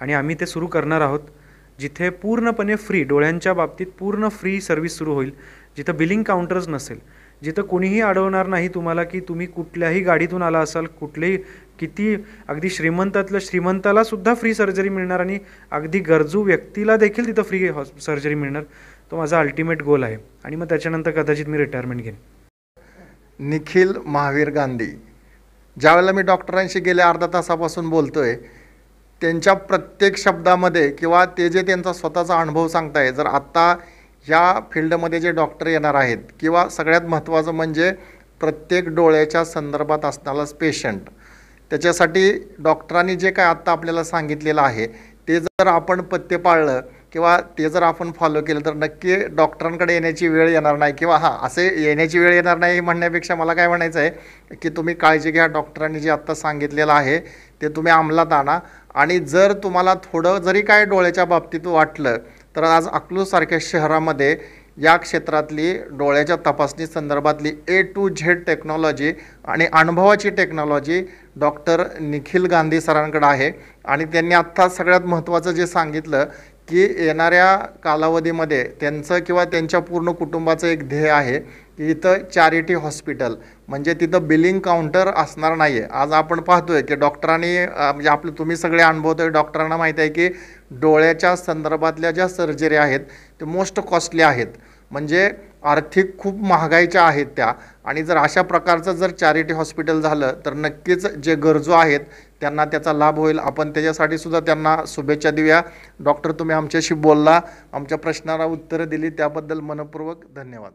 आणि आम्ही ते सुरू करणार आहोत जिथे पूर्णपणे फ्री, डोळ्यांच्या बाबतीत पूर्ण फ्री सर्व्हिस सुरू होईल, जिथं बिलिंग काउंटर्स नसेल, जिथं कोणीही अडवणार नाही तुम्हाला की तुम्ही कुठल्याही गाडीतून आला असाल, कुठलेही किती अगदी श्रीमंतातल्या श्रीमंताला सुद्धा फ्री सर्जरी मिळणार आणि अगदी गरजू व्यक्तीला देखील तिथं फ्री सर्जरी मिळणार. तो माझा अल्टिमेट गोल आहे आणि मग त्याच्यानंतर कदाचित मी रिटायरमेंट घेईन. निखिल महावीर गांधी, ज्यावेळेला मी डॉक्टरांशी गेल्या अर्धा तासापासून बोलतोय, त्यांच्या प्रत्येक शब्दामध्ये किंवा ते जे त्यांचा स्वतःचा अनुभव सांगताय, जर आत्ता ह्या फील्डमध्ये जे डॉक्टर येणार आहेत किंवा सगळ्यात महत्त्वाचं म्हणजे प्रत्येक डोळ्याच्या संदर्भात असणारा पेशंट, त्याच्यासाठी डॉक्टरांनी जे काय आत्ता आपल्याला सांगितलेलं आहे ते जर आपण पथ्य पाळलं किंवा ते जर आपण फॉलो केलं तर नक्की डॉक्टरांकडे येण्याची वेळ येणार नाही. किंवा असे येण्याची वेळ येणार नाही म्हणण्यापेक्षा मला काय म्हणायचं आहे की तुम्ही काळजी घ्या. डॉक्टरांनी जे आत्ता सांगितलेलं आहे ते तुम्ही अंमलात आणा. आणि जर तुम्हाला थोडं जरी काय डोळ्याच्या बाबतीत वाटलं तर आज अकलूजसारख्या शहरामध्ये या क्षेत्रातली डोळ्याच्या तपासणी संदर्भातली A to Z टेक्नॉलॉजी आणि अनुभवाची टेक्नॉलॉजी डॉक्टर निखिल गांधी सरांकडे आहे. आणि त्यांनी आत्ता सगळ्यात महत्त्वाचं जे सांगितलं की येणाऱ्या कालावधीमध्ये त्यांचं किंवा त्यांच्या पूर्ण कुटुंबाचं एक ध्येय आहे की इथं चॅरिटी हॉस्पिटल, म्हणजे तिथं बिलिंग काउंटर असणार नाही आहे. आज आपण पाहतोय की डॉक्टरांनी म्हणजे तुम्ही सगळे अनुभवतोय, डॉक्टरांना माहीत आहे की डोळ्याच्या संदर्भातल्या ज्या सर्जरी आहेत ते मोस्ट कॉस्टली आहेत, म्हणजे आर्थिक खूप महागाईच्या आहेत त्या. आणि जर अशा प्रकारचं जर चॅरिटी हॉस्पिटल झालं तर नक्कीच जे गरजू आहेत त्यांना त्याचा लाभ होईल. आपण त्याच्यासाठी सुद्धा त्यांना शुभेच्छा देऊया. डॉक्टर, तुम्ही आमच्याशी बोलला, आमच्या प्रश्नाला उत्तरं दिली, त्याबद्दल मनपूर्वक धन्यवाद.